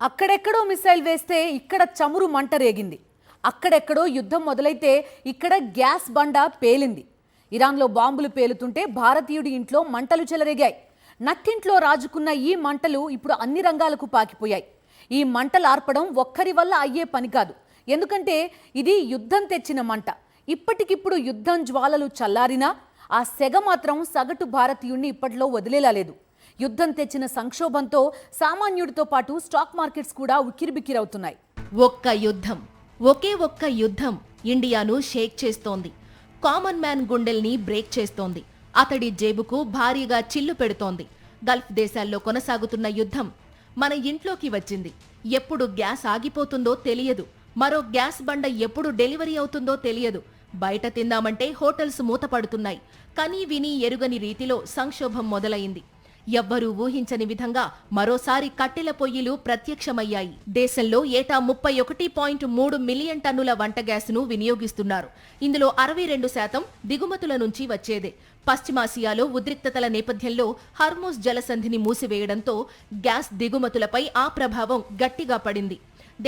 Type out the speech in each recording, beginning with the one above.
అక్కడెక్కడో మిసైల్ వేస్తే ఇక్కడ చమురు మంట రేగింది. అక్కడెక్కడో యుద్ధం మొదలైతే ఇక్కడ గ్యాస్ బండ పేలింది. ఇరాన్లో బాంబులు పేలుతుంటే భారతీయుడి ఇంట్లో మంటలు చెలరేగాయి. నట్టింట్లో రాజుకున్న ఈ మంటలు ఇప్పుడు అన్ని రంగాలకు పాకిపోయాయి. ఈ మంటలు ఆర్పడం ఒక్కరి వల్ల అయ్యే పని కాదు. ఎందుకంటే ఇది యుద్ధం తెచ్చిన మంట. ఇప్పటికిప్పుడు యుద్ధం జ్వాలలు చల్లారినా ఆ సెగ మాత్రం సగటు భారతీయుణ్ణి ఇప్పట్లో వదిలేలా లేదు. యుద్ధం తెచ్చిన సంక్షోభంతో సామాన్యుడితో పాటు స్టాక్ మార్కెట్స్ కూడా ఉక్కిరిబిక్కిరవుతున్నాయి. ఒకే ఒక్క యుద్ధం ఇండియాను షేక్ చేస్తోంది. కామన్ మ్యాన్ గుండెల్ని బ్రేక్ చేస్తోంది. అతడి జేబుకు భారీగా చిల్లు పెడుతోంది. గల్ఫ్ దేశాల్లో కొనసాగుతున్న యుద్ధం మన ఇంట్లోకి వచ్చింది. ఎప్పుడు గ్యాస్ ఆగిపోతుందో తెలియదు. మరో గ్యాస్ బండ ఎప్పుడు డెలివరీ అవుతుందో తెలియదు. బయట తిందామంటే హోటల్స్ మూతపడుతున్నాయి. కనీ విని ఎరుగని రీతిలో సంక్షోభం మొదలైంది. ఎవ్వరూ ఊహించని విధంగా మరోసారి కట్టెల పొయ్యిలు ప్రత్యక్షమయ్యాయి. దేశంలో ఏటా 31.3 మిలియన్ టన్నుల వంట గ్యాస్ను వినియోగిస్తున్నారు. ఇందులో 62% దిగుమతుల నుంచి వచ్చేదే. పశ్చిమాసియాలో ఉద్రిక్తతల నేపథ్యంలో హర్మూజ్ జలసంధిని మూసివేయడంతో గ్యాస్ దిగుమతులపై ఆ ప్రభావం గట్టిగా పడింది.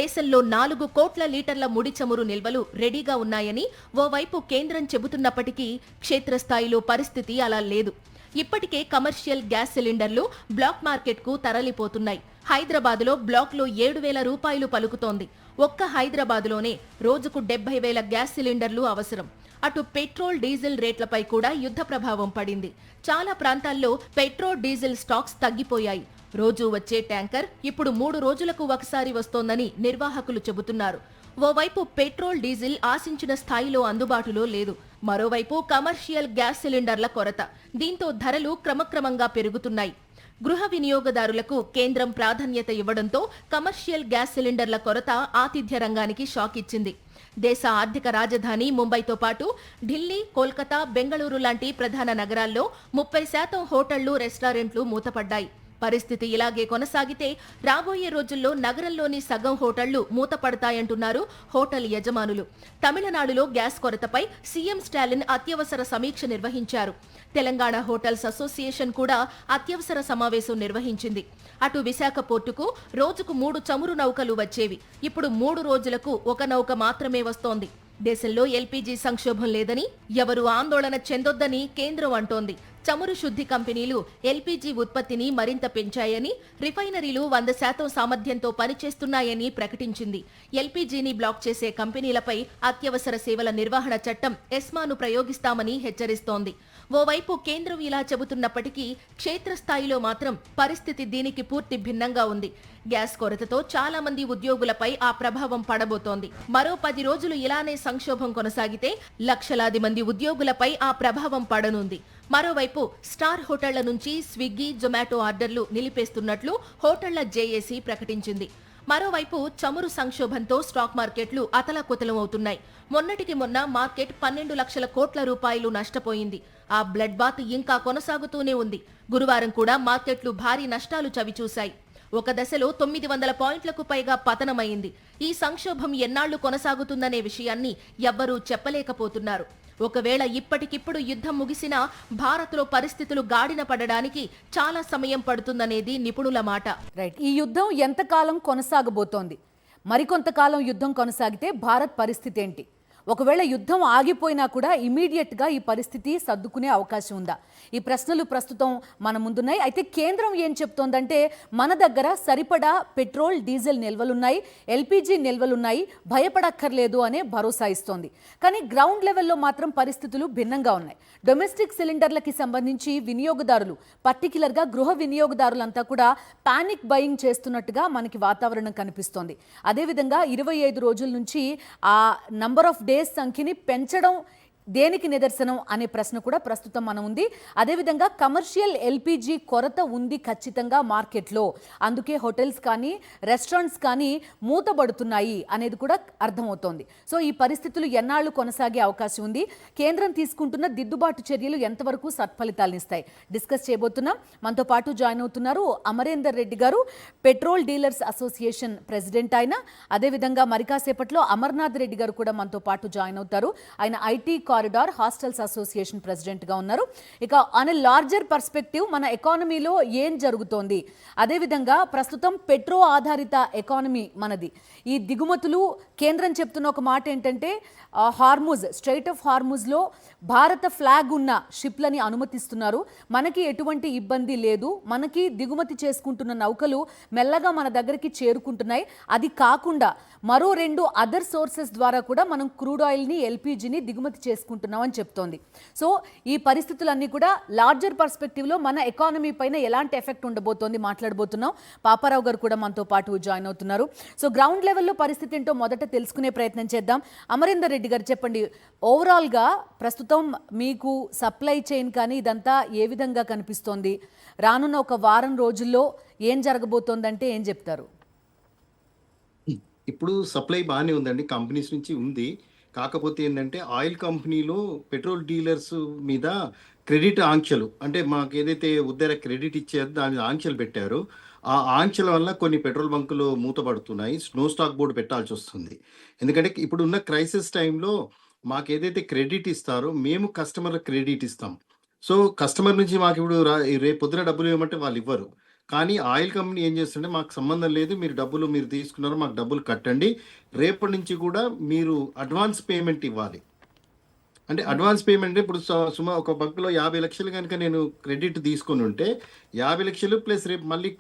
దేశంలో 4 కోట్ల లీటర్ల ముడి చమురు నిల్వలు రెడీగా ఉన్నాయని ఓవైపు కేంద్రం చెబుతున్నప్పటికీ క్షేత్రస్థాయిలో పరిస్థితి అలా లేదు. ఇప్పటికే కమర్షియల్ గ్యాస్ సిలిండర్లు బ్లాక్ మార్కెట్కు తరలిపోతున్నాయి. హైదరాబాద్లో బ్లాక్లో 7,000 రూపాయలు పలుకుతోంది. ఒక్క హైదరాబాద్లోనే రోజుకు 70,000 గ్యాస్ సిలిండర్లు అవసరం. అటు పెట్రోల్ డీజిల్ రేట్లపై కూడా యుద్ధ ప్రభావం పడింది. చాలా ప్రాంతాల్లో పెట్రోల్ డీజిల్ స్టాక్స్ తగ్గిపోయాయి. రోజు వచ్చే ట్యాంకర్ ఇప్పుడు 3 రోజులకు ఒకసారి వస్తోందని నిర్వాహకులు చెబుతున్నారు. ఓవైపు పెట్రోల్ డీజిల్ ఆశించిన స్థాయిలో అందుబాటులో లేదు. మరోవైపు కమర్షియల్ గ్యాస్ సిలిండర్ల కొరత. దీంతో ధరలు క్రమక్రమంగా పెరుగుతున్నాయి. గృహ వినియోగదారులకు కేంద్రం ప్రాధాన్యత ఇవ్వడంతో కమర్షియల్ గ్యాస్ సిలిండర్ల కొరత ఆతిథ్య రంగానికి షాక్ ఇచ్చింది. దేశ ఆర్థిక రాజధాని ముంబైతో పాటు ఢిల్లీ, కోల్కతా, బెంగళూరు లాంటి ప్రధాన నగరాల్లో 30% హోటళ్లు, రెస్టారెంట్లు మూతపడ్డాయి. పరిస్థితి ఇలాగే కొనసాగితే రాబోయే రోజుల్లో నగరంలోని సగం హోటళ్లు మూతపడతాయంటున్నారు హోటల్ యజమానులు. తమిళనాడులో గ్యాస్ కొరతపై సీఎం స్టాలిన్ అత్యవసర సమీక్ష నిర్వహించారు. తెలంగాణ హోటల్స్ అసోసియేషన్ కూడా అత్యవసర సమావేశం నిర్వహించింది. అటు విశాఖ పోర్టుకు రోజుకు 3 చమురు నౌకలు వచ్చేవి. ఇప్పుడు 3 రోజులకు ఒక నౌక మాత్రమే వస్తోంది. దేశంలో ఎల్పీజీ సంక్షోభం లేదని, ఎవరూ ఆందోళన చెందొద్దని కేంద్రం అంటోంది. చమురు శుద్ధి కంపెనీలు ఎల్పీజీ ఉత్పత్తిని మరింత పెంచాయని, రిఫైనరీలు 100% సామర్థ్యంతో పనిచేస్తున్నాయని ప్రకటించింది. ఎల్పీజీని బ్లాక్ చేసే కంపెనీలపై అత్యవసర సేవల నిర్వహణ చట్టం ఎస్మాను ప్రయోగిస్తామని హెచ్చరిస్తోంది. ఓవైపు కేంద్రం ఇలా చెబుతున్నప్పటికీ క్షేత్రస్థాయిలో మాత్రం పరిస్థితి దీనికి పూర్తి భిన్నంగా ఉంది. గ్యాస్ కొరతతో చాలా మంది ఉద్యోగులపై ఆ ప్రభావం పడబోతోంది. మరో 10 రోజులు ఇలానే సంక్షోభం కొనసాగితే లక్షలాది మంది ఉద్యోగులపై ఆ ప్రభావం పడనుంది. మరోవైపు స్టార్ హోటళ్ల నుంచి స్విగ్గీ, జొమాటో ఆర్డర్లు నిలిపేస్తున్నట్లు హోటళ్ల జేఏసీ ప్రకటించింది. మరోవైపు చమురు సంక్షోభంతో స్టాక్ మార్కెట్లు అతలాకుతలం అవుతున్నాయి. మొన్నటికి మొన్న మార్కెట్ 12 లక్షల కోట్ల రూపాయలు నష్టపోయింది. ఆ బ్లడ్ బాత్ ఇంకా కొనసాగుతూనే ఉంది. గురువారం కూడా మార్కెట్లు భారీ నష్టాలు చవిచూశాయి. ఒక దశలో 900 పాయింట్లకు పైగా పతనమైంది. ఈ సంక్షోభం ఎన్నాళ్లు కొనసాగుతుందనే విషయాన్ని ఎవ్వరూ చెప్పలేకపోతున్నారు. ఒకవేళ ఇప్పటికిప్పుడు యుద్ధం ముగిసినా భారత్లో పరిస్థితులు గాడిన పడడానికి చాలా సమయం పడుతుందనేది నిపుణుల మాట. రైట్, ఈ యుద్ధం ఎంతకాలం కొనసాగబోతోంది? మరికొంతకాలం యుద్ధం కొనసాగితే భారత్ పరిస్థితి ఏంటి? ఒకవేళ యుద్ధం ఆగిపోయినా కూడా ఇమీడియట్గా ఈ పరిస్థితి సర్దుకునే అవకాశం ఉందా? ఈ ప్రశ్నలు ప్రస్తుతం మన ముందున్నాయి. అయితే కేంద్రం ఏం చెప్తోందంటే మన దగ్గర సరిపడా పెట్రోల్, డీజిల్ నిల్వలున్నాయి, ఎల్పీజీ నిల్వలున్నాయి, భయపడక్కర్లేదు అనే భరోసా ఇస్తోంది. కానీ గ్రౌండ్ లెవెల్లో మాత్రం పరిస్థితులు భిన్నంగా ఉన్నాయి. డొమెస్టిక్ సిలిండర్లకి సంబంధించి వినియోగదారులు, పర్టికులర్గా గృహ వినియోగదారులంతా కూడా పానిక్ బయింగ్ చేస్తున్నట్టుగా మనకి వాతావరణం కనిపిస్తోంది. అదేవిధంగా 25 రోజుల నుంచి ఆ నంబర్ ఆఫ్ సంఖ్యని పెంచడం దేనికి నిదర్శనం అనే ప్రశ్న కూడా ప్రస్తుతం మనం ఉంది. అదేవిధంగా కమర్షియల్ ఎల్పీజీ కొరత ఉంది ఖచ్చితంగా మార్కెట్లో. అందుకే హోటల్స్ కానీ రెస్టారెంట్స్ కానీ మూతబడుతున్నాయి అనేది కూడా అర్థమవుతోంది. సో ఈ పరిస్థితులు ఎన్నాళ్ళు కొనసాగే అవకాశం ఉంది? కేంద్రం తీసుకుంటున్న దిద్దుబాటు చర్యలు ఎంతవరకు సత్ఫలితాలను ఇస్తాయి? డిస్కస్ చేయబోతున్నాం. మనతో పాటు జాయిన్ అవుతున్నారు అమరేందర్ రెడ్డి గారు, పెట్రోల్ డీలర్స్ అసోసియేషన్ ప్రెసిడెంట్ ఆయన. అదేవిధంగా మరి కాసేపట్లో అమర్నాథ్ రెడ్డి గారు కూడా మనతో పాటు జాయిన్ అవుతారు. ఆయన ఐటీ కారిడార్ హాస్టల్స్ అసోసియేషన్ ప్రెసిడెంట్గా ఉన్నారు. ఇక ఆన్ ఎ లార్జర్ పర్స్పెక్టివ్ మన ఎకానమీలో ఏం జరుగుతోంది, అదేవిధంగా ప్రస్తుతం పెట్రో ఆధారిత ఎకానమీ మనది. ఈ దిగుమతులు కేంద్రం చెప్తున్న ఒక మాట ఏంటంటే స్ట్రైట్ ఆఫ్ హార్ముజ్లో భారత ఫ్లాగ్ ఉన్న షిప్లని అనుమతిస్తున్నారు. మనకి ఎటువంటి ఇబ్బంది లేదు, మనకి దిగుమతి చేసుకుంటున్న నౌకలు మెల్లగా మన దగ్గరికి చేరుకుంటున్నాయి. అది కాకుండా మరో 2 అదర్ సోర్సెస్ ద్వారా కూడా మనం క్రూడ్ ఆయిల్ని ఎల్పిజిని దిగుమతి చేసుకుంటున్నాం అని చెప్తోంది. సో ఈ పరిస్థితులన్నీ కూడా లార్జర్ పర్స్పెక్టివ్లో మన ఎకానమీ పైన ఎలాంటి ఎఫెక్ట్ ఉండబోతోంది మాట్లాడబోతున్నాం. పాపారావు గారు కూడా మనతో పాటు జాయిన్ అవుతున్నారు. సో గ్రౌండ్ లెవెల్లో పరిస్థితి ఏంటో మొదట తెలుసుకునే ప్రయత్నం చేద్దాం. అమరీందర్ రెడ్డి గారు చెప్పండి, ఓవరాల్గా ప్రస్తుతం మీకు సప్లై చైన్ కానీ ఇదంతా ఏ విధంగా కనిపిస్తోంది? రానున్న ఒక వారం రోజుల్లో ఏం జరగబోతోందంటే ఏం చెప్తారు? ఇప్పుడు సప్లై బాగానే ఉందండి, కంపెనీస్ నుంచి ఉంది. కాకపోతే ఏంటంటే ఆయిల్ కంపెనీలో పెట్రోల్ డీలర్స్ మీద క్రెడిట్ ఆంక్షలు, అంటే మాకు ఏదైతే ఉద్దర క్రెడిట్ ఇచ్చారో దాని ఆంక్షలు పెట్టారు. ఆ ఆంక్షల వల్ల కొన్ని పెట్రోల్ బంకులు మూతపడుతున్నాయి, నో స్టాక్ బోర్డు పెట్టాల్సి వస్తుంది. ఎందుకంటే ఇప్పుడు ఉన్న క్రైసిస్ టైంలో మాకు ఏదైతే క్రెడిట్ ఇస్తారో మేము కస్టమర్లకు క్రెడిట్ ఇస్తాం. సో కస్టమర్ నుంచి మాకు ఇప్పుడు రేపు పొద్దున డబ్బులు ఇవ్వమంటే వాళ్ళు ఇవ్వరు. కానీ ఆయిల్ కంపెనీ ఏం చేస్తుంటే మాకు సంబంధం లేదు, మీరు తీసుకున్నారో మాకు డబ్బులు కట్టండి, రేపటి నుంచి కూడా మీరు అడ్వాన్స్ పేమెంట్ ఇవ్వాలి. అంటే అడ్వాన్స్ పేమెంట్ ఇప్పుడు ఒక బంకులో 50 లక్షలు కనుక నేను క్రెడిట్ తీసుకొని ఉంటే 50 లక్షలు ప్లస్ రేపు మళ్ళీ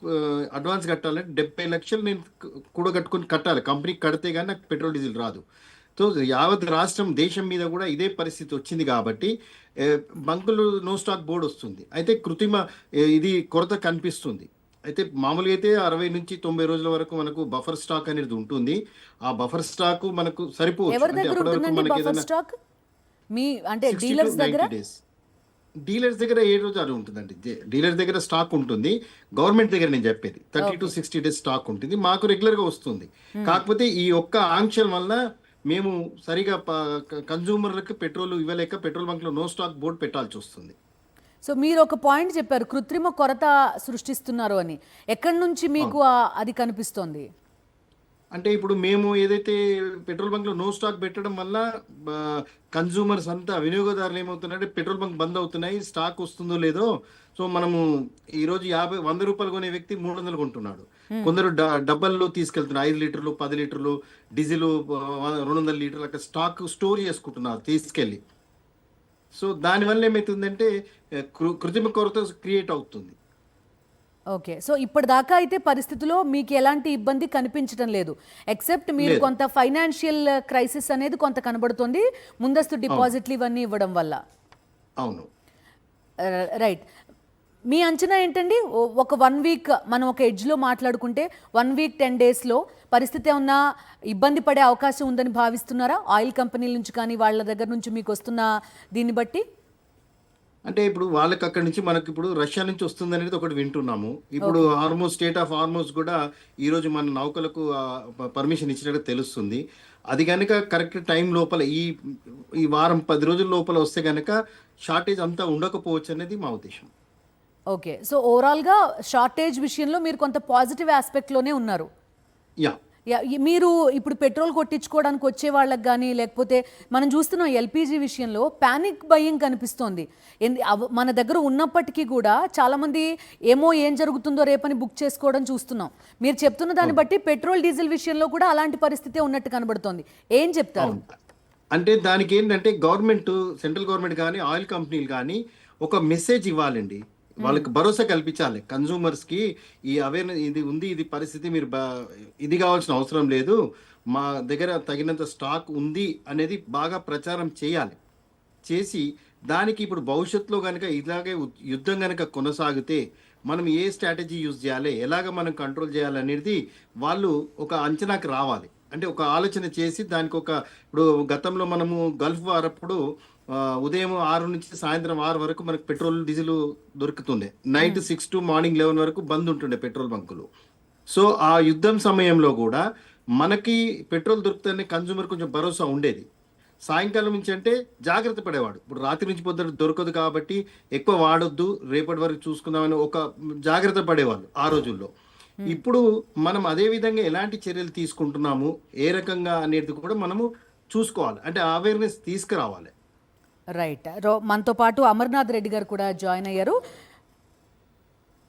అడ్వాన్స్ కట్టాలంటే 70 లక్షలు నేను కూడగట్టుకొని కట్టాలి. కంపెనీకి కడితే కానీ నాకు పెట్రోల్ డీజిల్ రాదు. సో యావత్ రాష్ట్రం దేశం మీద కూడా ఇదే పరిస్థితి వచ్చింది కాబట్టి బంకులు నో స్టాక్ బోర్డు వస్తుంది. అయితే ఇది కొరత కనిపిస్తుంది. అయితే మామూలుగా అయితే 60 నుంచి 90 రోజుల వరకు మనకు బఫర్ స్టాక్ అనేది ఉంటుంది. ఆ బఫర్ స్టాక్ మనకు సరిపోవచ్చు. డీలర్స్ దగ్గర 7 రోజులు ఉంటుందండి. డీలర్స్ దగ్గర స్టాక్ ఉంటుంది. గవర్నమెంట్ దగ్గర నేను చెప్పేది 30 to 60 days స్టాక్ ఉంటుంది. మాకు రెగ్యులర్ గా వస్తుంది. కాకపోతే ఈ ఒక్క ఆంక్షల వల్ల మేము సరిగా కన్జ్యూమర్లకు పెట్రోల్ ఇవ్వలేక పెట్రోల్ బంక్ లో నో స్టాక్ బోర్డు పెట్టాల్సి వస్తుంది. సో మీరు ఒక పాయింట్ చెప్పారు, కృత్రిమ కొరత సృష్టిస్తున్నారు అని. ఎక్కడి నుంచి మీకు అది కనిపిస్తోంది? అంటే ఇప్పుడు మేము ఏదైతే పెట్రోల్ బంక్ లో నో స్టాక్ పెట్టడం వల్ల కన్జ్యూమర్స్ అంతా వినియోగదారులు ఏమవుతున్నారంటే పెట్రోల్ బంక్ బంద్ అవుతున్నాయి, స్టాక్ వస్తుందో లేదో. సో మనము ఈ రోజు 100 రూపాయలు కొనే వ్యక్తి 300 కొంటున్నాడు. కొందరు డబ్బల్లో తీసుకెళ్తున్నారు, 5 లీటర్లు 10 లీటర్లు డీజిల్ 200 లీటర్ల స్టాక్ స్టోర్ చేసుకుంటున్నారు తీసుకెళ్ళి. సో దానివల్ల ఏమవుతుందంటే కృత్రిమ కొరత క్రియేట్ అవుతుంది. ఓకే, సో ఇప్పటిదాకా అయితే పరిస్థితిలో మీకు ఎలాంటి ఇబ్బంది కనిపించడం లేదు, ఎక్సెప్ట్ మీరు కొంత ఫైనాన్షియల్ క్రైసిస్ అనేది కొంత కనబడుతుంది ముందస్తు డిపాజిట్లు ఇవన్నీ ఇవ్వడం వల్ల. అవును, రైట్. మీ అంచనా ఏంటండి? ఒక 1 వీక్ మనం ఒక ఎడ్జ్లో మాట్లాడుకుంటే 1 వీక్ 10 డేస్లో పరిస్థితి ఏమన్నా ఇబ్బంది పడే అవకాశం ఉందని భావిస్తున్నారా? ఆయిల్ కంపెనీల నుంచి కానీ వాళ్ళ దగ్గర నుంచి మీకు వస్తున్న దీన్ని బట్టి అంటే ఇప్పుడు వాళ్ళకి అక్కడి నుంచి మనకి ఇప్పుడు రష్యా నుంచి వస్తుంది అనేది ఒకటి వింటున్నాము. ఇప్పుడు స్టేట్ ఆఫ్ హార్మోస్ కూడా ఈ రోజు మన నౌకలకు పర్మిషన్ ఇచ్చినట్టు తెలుస్తుంది. అది కనుక కరెక్ట్ టైం లోపల ఈ వారం 10 రోజుల లోపల వస్తే కనుక షార్టేజ్ అంతా ఉండకపోవచ్చు అనేది మా ఉద్దేశం. ఓకే, సో ఓవరాల్గా షార్టేజ్ విషయంలో మీరు కొంత పాజిటివ్ ఆస్పెక్ట్లోనే ఉన్నారు. మీరు ఇప్పుడు పెట్రోల్ కొట్టించుకోవడానికి వచ్చే వాళ్ళకి కానీ లేకపోతే మనం చూస్తున్నాం ఎల్పిజి విషయంలో ప్యానిక్ బయింగ్ కనిపిస్తోంది. మన దగ్గర ఉన్నప్పటికీ కూడా చాలామంది ఏం జరుగుతుందో రేపని బుక్ చేసుకోవడం చూస్తున్నాం. మీరు చెప్తున్న దాన్ని బట్టి పెట్రోల్ డీజిల్ విషయంలో కూడా అలాంటి పరిస్థితే ఉన్నట్టు కనబడుతోంది. ఏం చెప్తారు? అంటే దానికి ఏంటంటే సెంట్రల్ గవర్నమెంట్ కానీ ఆయిల్ కంపెనీలు కానీ ఒక మెసేజ్ ఇవ్వాలండి, వాళ్ళకి భరోసా కల్పించాలి కన్జ్యూమర్స్ కి. ఈ అవేర్నెస్ ఇది ఉంది, ఇది పరిస్థితి, మీరు ఇది కావాల్సిన అవసరం లేదు, మా దగ్గర తగినంత స్టాక్ ఉంది అనేది బాగా ప్రచారం చేసి దానికి ఇప్పుడు భవిష్యత్తులో కనుక ఇలాగే యుద్ధం కనుక కొనసాగితే మనం ఏ స్ట్రాటజీ యూజ్ చేయాలి, ఎలాగ మనం కంట్రోల్ చేయాలి అనేది వాళ్ళు ఒక అంచనాకి రావాలి. అంటే ఒక ఆలోచన చేసి దానికి ఇప్పుడు గతంలో మనము గల్ఫ్ వార్ అప్పుడు ఉదయం 6 నుంచి సాయంత్రం 6 వరకు మనకు పెట్రోల్ డీజిల్ దొరుకుతుండే, నైట్ 6 to మార్నింగ్ 11 వరకు బంద్ ఉంటుండే పెట్రోల్ బంకులు. సో ఆ యుద్ధం సమయంలో కూడా మనకి పెట్రోల్ దొరుకుతుందని కన్జ్యూమర్ కొంచెం భరోసా ఉండేది. సాయంకాలం నుంచి అంటే జాగ్రత్త పడేవాడు, ఇప్పుడు రాత్రి నుంచి పొద్దున దొరకదు కాబట్టి ఎక్కువ వాడొద్దు, రేపటి వరకు చూసుకుందామని ఒక జాగ్రత్త పడేవాళ్ళు ఆ రోజుల్లో. ఇప్పుడు మనం అదే విధంగా ఎలాంటి చర్యలు తీసుకుంటున్నాము, ఏ రకంగా అనేది కూడా మనము చూసుకోవాలి, అంటే అవేర్నెస్ తీసుకురావాలి. రైట్. మనతో పాటు అమర్నాథ్ రెడ్డి గారు కూడా జాయిన్ అయ్యారు.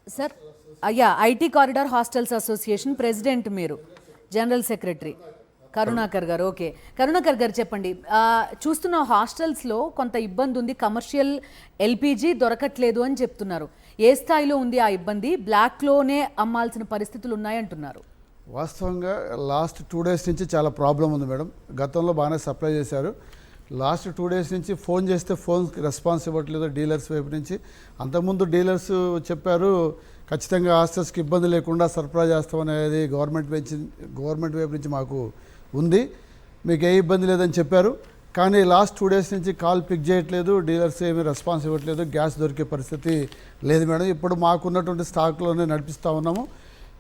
సార్, అయ్యా, IT corridor hostels association president, మీరు జనరల్ సెక్రటరీ కరుణాకర్ గారు. ఓకే, కరుణాకర్ గారు చెప్పండి. చూస్తున్న హాస్టల్స్లో కొంత ఇబ్బంది ఉంది, కమర్షియల్ ఎల్పిజి దొరకట్లేదు అని చెప్తున్నారు. ఏ స్థాయిలో ఉంది ఆ ఇబ్బంది? బ్లాక్లోనే అమ్మాల్సిన పరిస్థితులు ఉన్నాయంటున్నారు. వాస్తవంగా లాస్ట్ 2 days నుంచి చాలా ప్రాబ్లం ఉంది మేడం. గతంలో బాగానే సప్లై చేశారు. లాస్ట్ 2 days నుంచి ఫోన్ చేస్తే ఫోన్కి రెస్పాన్స్ ఇవ్వట్లేదు డీలర్స్ వైపు నుంచి. అంతకుముందు డీలర్స్ చెప్పారు ఖచ్చితంగా హాస్టల్స్కి ఇబ్బంది లేకుండా సరఫరా చేస్తామనేది గవర్నమెంట్ వైపు నుంచి మాకు ఉంది, మీకు ఏ ఇబ్బంది లేదని చెప్పారు. కానీ లాస్ట్ 2 days నుంచి కాల్ పిక్ చేయట్లేదు, డీలర్స్ ఏమీ రెస్పాన్స్ ఇవ్వట్లేదు, గ్యాస్ దొరికే పరిస్థితి లేదు మేడం. ఇప్పుడు మాకున్నటువంటి స్టాక్లోనే నడిపిస్తూ ఉన్నాము.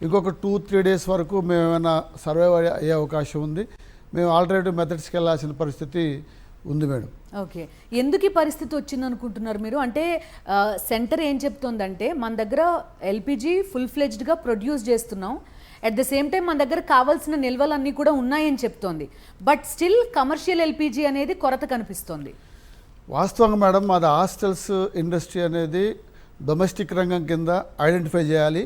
ఇంకొక 2-3 days వరకు మేము ఏమైనా సర్వైవ్ అయ్యే అవకాశం ఉంది. మేము ఆల్టర్నేటివ్ మెథడ్స్కి వెళ్ళాల్సిన పరిస్థితి ఉంది మేడం. ఓకే, ఎందుకు ఈ పరిస్థితి వచ్చింది అనుకుంటున్నారు మీరు? అంటే సెంటర్ ఏం చెప్తోందంటే మన దగ్గర ఎల్పిజి ఫుల్ ఫ్లెడ్జ్డ్గా ప్రొడ్యూస్ చేస్తున్నాం, అట్ ద సేమ్ టైం మన దగ్గర కావాల్సిన నిల్వలన్నీ కూడా ఉన్నాయని చెప్తోంది. బట్ స్టిల్ కమర్షియల్ ఎల్పిజి అనేది కొరత కనిపిస్తోంది. వాస్తవంగా మేడం, మాది హాస్టల్స్ ఇండస్ట్రీ అనేది డొమెస్టిక్ రంగం కింద ఐడెంటిఫై చేయాలి.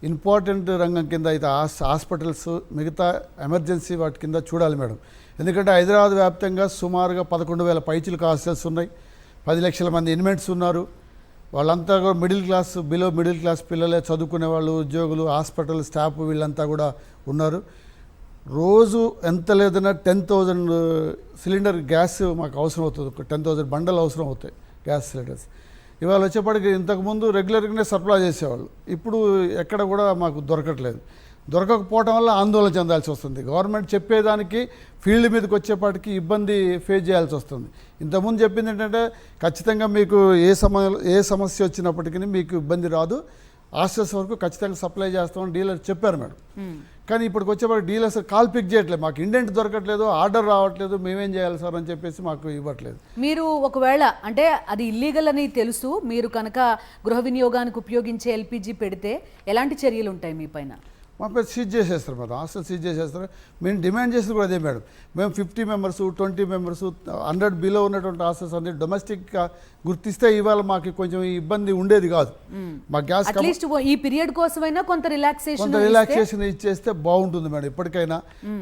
ఇంపార్టెంట్ రంగం కింద అయితే హాస్పిటల్స్, మిగతా ఎమర్జెన్సీ వాటి కింద చూడాలి మేడం. ఎందుకంటే హైదరాబాద్ వ్యాప్తంగా సుమారుగా 11,000 పైచిలకు హాస్టల్స్ ఉన్నాయి, 10 లక్షల మంది ఇన్మేట్స్ ఉన్నారు. వాళ్ళంతా కూడా బిలో మిడిల్ క్లాస్ పిల్లలే, చదువుకునే వాళ్ళు, ఉద్యోగులు, హాస్పిటల్ స్టాఫ్ వీళ్ళంతా కూడా ఉన్నారు. రోజు ఎంత లేదన్నా 10,000 సిలిండర్ గ్యాస్ మాకు అవసరం అవుతుంది. 10,000 బండలు అవసరం అవుతాయి గ్యాస్ సిలిండర్స్. ఇవాళ వచ్చేప్పటికి ఇంతకుముందు రెగ్యులర్గానే సరఫరా చేసేవాళ్ళు, ఇప్పుడు ఎక్కడ కూడా మాకు దొరకకపోవటం వల్ల ఆందోళన చెందాల్సి వస్తుంది. గవర్నమెంట్ చెప్పేదానికి ఫీల్డ్ మీదకి వచ్చేపాటికి ఇబ్బంది ఫేస్ చేయాల్సి వస్తుంది. ఇంతకుముందు చెప్పింది ఏంటంటే ఖచ్చితంగా మీకు ఏ సమస్య వచ్చినప్పటికీ మీకు ఇబ్బంది రాదు, హాస్టల్స్ వరకు ఖచ్చితంగా సప్లై చేస్తామని డీలర్ చెప్పారు మేడం. కానీ ఇప్పటికి వచ్చేప్పటికి డీలర్స్ కాల్ పిక్ చేయట్లేదు, మాకు ఇండెంట్ దొరకట్లేదు, ఆర్డర్ రావట్లేదు, మేమేం చేయాలి సార్ అని చెప్పేసి మాకు ఇవ్వట్లేదు. మీరు ఒకవేళ అంటే అది ఇల్లీగల్ అని తెలుసు, మీరు కనుక గృహ వినియోగానికి ఉపయోగించే ఎల్పిజి పెడితే ఎలాంటి చర్యలు ఉంటాయి మీ పైన? మా పేరు సీజ్ చేసేస్తారు మేడం, హాస్టల్ సీజ్ చేసేస్తారు. మేము డిమాండ్ చేసేది కూడా అదే మేడం. మేము 50 members, 20 members, 100 బిలో ఉన్నటువంటి హాస్టల్స్ అన్ని డొమెస్టిక్గా గుర్తిస్తే ఇవాళ మాకు కొంచెం ఇబ్బంది ఉండేది కాదు. మా గ్యాస్ అట్లీస్ట్ ఈ పీరియడ్ కోసమైనా కొంత రిలాక్సేషన్ ఇచ్చేస్తే బాగుంటుంది మేడం. ఇప్పటికైనా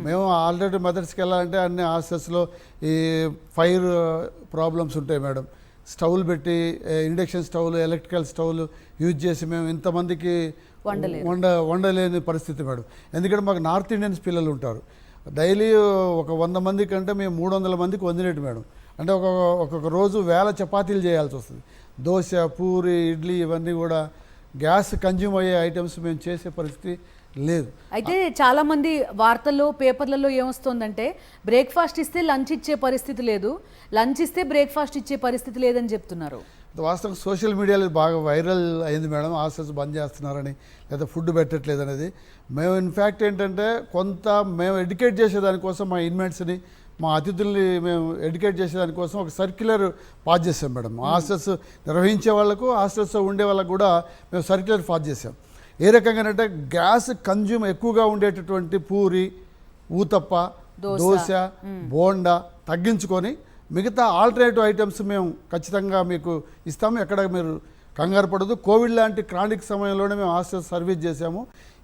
మేము ఆల్రెడీ మెథడ్స్కి వెళ్ళాలంటే అన్ని హాస్టల్స్లో ఈ ఫైర్ ప్రాబ్లమ్స్ ఉంటాయి మేడం. స్టవ్లు పెట్టి, ఇండక్షన్ స్టవ్లు, ఎలక్ట్రికల్ స్టవ్లు యూజ్ చేసి మేము ఇంతమందికి వండలేని పరిస్థితి మేడం. ఎందుకంటే మాకు నార్త్ ఇండియన్స్ పిల్లలు ఉంటారు. డైలీ ఒక 100 మంది కంటే మేము 300 మందికి వండినట్టు మేడం. అంటే ఒక్కొక్క రోజు 1000 చపాతీలు చేయాల్సి వస్తుంది. దోశ, పూరి, ఇడ్లీ ఇవన్నీ కూడా గ్యాస్ కన్జ్యూమ్ అయ్యే ఐటమ్స్ మేము చేసే పరిస్థితి లేదు. అయితే చాలా మంది వార్తల్లో, పేపర్లలో ఏమొస్తుందంటే బ్రేక్ఫాస్ట్ ఇస్తే లంచ్ ఇచ్చే పరిస్థితి లేదు, లంచ్ ఇస్తే బ్రేక్ఫాస్ట్ ఇచ్చే పరిస్థితి లేదని చెప్తున్నారు. వాస్తవం సోషల్ మీడియాలో బాగా వైరల్ అయింది మేడం, హాస్టల్స్ బంద్ చేస్తున్నారని, లేదా ఫుడ్ పెట్టట్లేదు అనేది. మేము ఇన్ఫ్యాక్ట్ ఏంటంటే మేము ఎడ్యుకేట్ చేసేదానికోసం మా ఇన్మేట్స్ని, మా అతిథుల్ని మేము ఎడ్యుకేట్ చేసేదానికోసం ఒక సర్క్యులర్ పాస్ చేసాం మేడం. హాస్టల్స్ నిర్వహించే వాళ్ళకు, హాస్టల్స్లో ఉండే వాళ్ళకు కూడా మేము సర్క్యులర్ పాస్ చేసాం. ఏ రకంగానంటే గ్యాస్ కన్జ్యూమ్ ఎక్కువగా ఉండేటటువంటి పూరి, ఊతప్ప, దోశ, బోండా తగ్గించుకొని మిగతా ఆల్టర్నేటివ్ ఐటమ్స్ మేము ఖచ్చితంగా మీకు ఇస్తాము, ఎక్కడ మీరు కంగారు పడదు. కోవిడ్ లాంటి క్రానిక్ సమయంలోనే మేము హాస్టల్ సర్వీస్ చేసాము.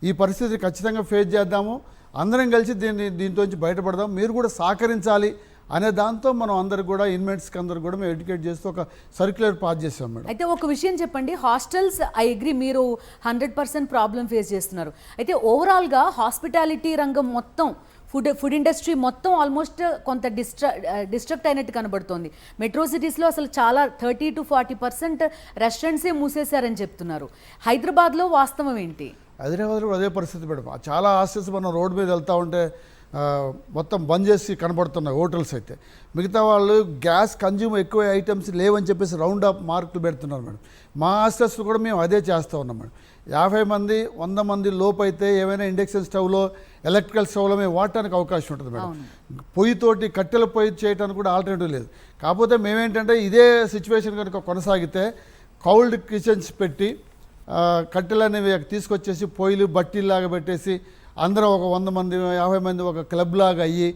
ఈ పరిస్థితి ఖచ్చితంగా ఫేస్ చేద్దాము, అందరం కలిసి దీంట్లోంచి బయటపడదాం, మీరు కూడా సహకరించాలి అనే దాంతో మనం అందరికి కూడా ఇన్మేట్స్కి అందరికి కూడా మేము ఎడ్యుకేట్ చేస్తూ ఒక సర్క్యులర్ పాస్ చేసాం మేడం. అయితే ఒక విషయం చెప్పండి, హాస్టల్స్ ఐ అగ్రీ మీరు 100% ప్రాబ్లం ఫేస్ చేస్తున్నారు. అయితే హాస్పిటాలిటీ రంగం మొత్తం, ఫుడ్ ఇండస్ట్రీ మొత్తం ఆల్మోస్ట్ కొంత డిస్ట్రక్ట్ అయినట్టు కనబడుతోంది. మెట్రో సిటీస్లో అసలు చాలా 30 to 40% రెస్టారెంట్సే మూసేశారని చెప్తున్నారు. హైదరాబాద్లో వాస్తవం ఏంటి? హైదరాబాద్లో అదే పరిస్థితి మేడం. చాలా హాస్టల్స్ మనం రోడ్డు మీద వెళ్తూ ఉంటే మొత్తం బంద్ చేసి కనబడుతున్నాయి హోటల్స్ అయితే. మిగతా వాళ్ళు గ్యాస్ కన్జ్యూమ్ ఎక్కువ ఐటమ్స్ లేవని చెప్పేసి రౌండ్ అప్ మార్కులు పెడుతున్నారు మేడం. మా హాస్టల్స్లో కూడా మేము అదే చేస్తూ ఉన్నాం మేడం. 50 మంది 100 మంది లోపు అయితే ఏమైనా ఇండక్షన్ స్టవ్లో, ఎలక్ట్రికల్ స్టవ్లో మేము వాడటానికి అవకాశం ఉంటుంది మేడం. పొయ్యితోటి కట్టెల పొయ్యి చేయడానికి కూడా ఆల్టర్నేటివ్ లేదు. కాకపోతే మేమేంటంటే ఇదే సిచ్యువేషన్ కనుక కొనసాగితే కౌల్డ్ కిచెన్స్ పెట్టి కట్టెలనేవి తీసుకొచ్చేసి పొయ్యిలు బట్టీలాగా పెట్టేసి అందరం ఒక 100 మంది 50 మంది ఒక క్లబ్ లాగా అయ్యి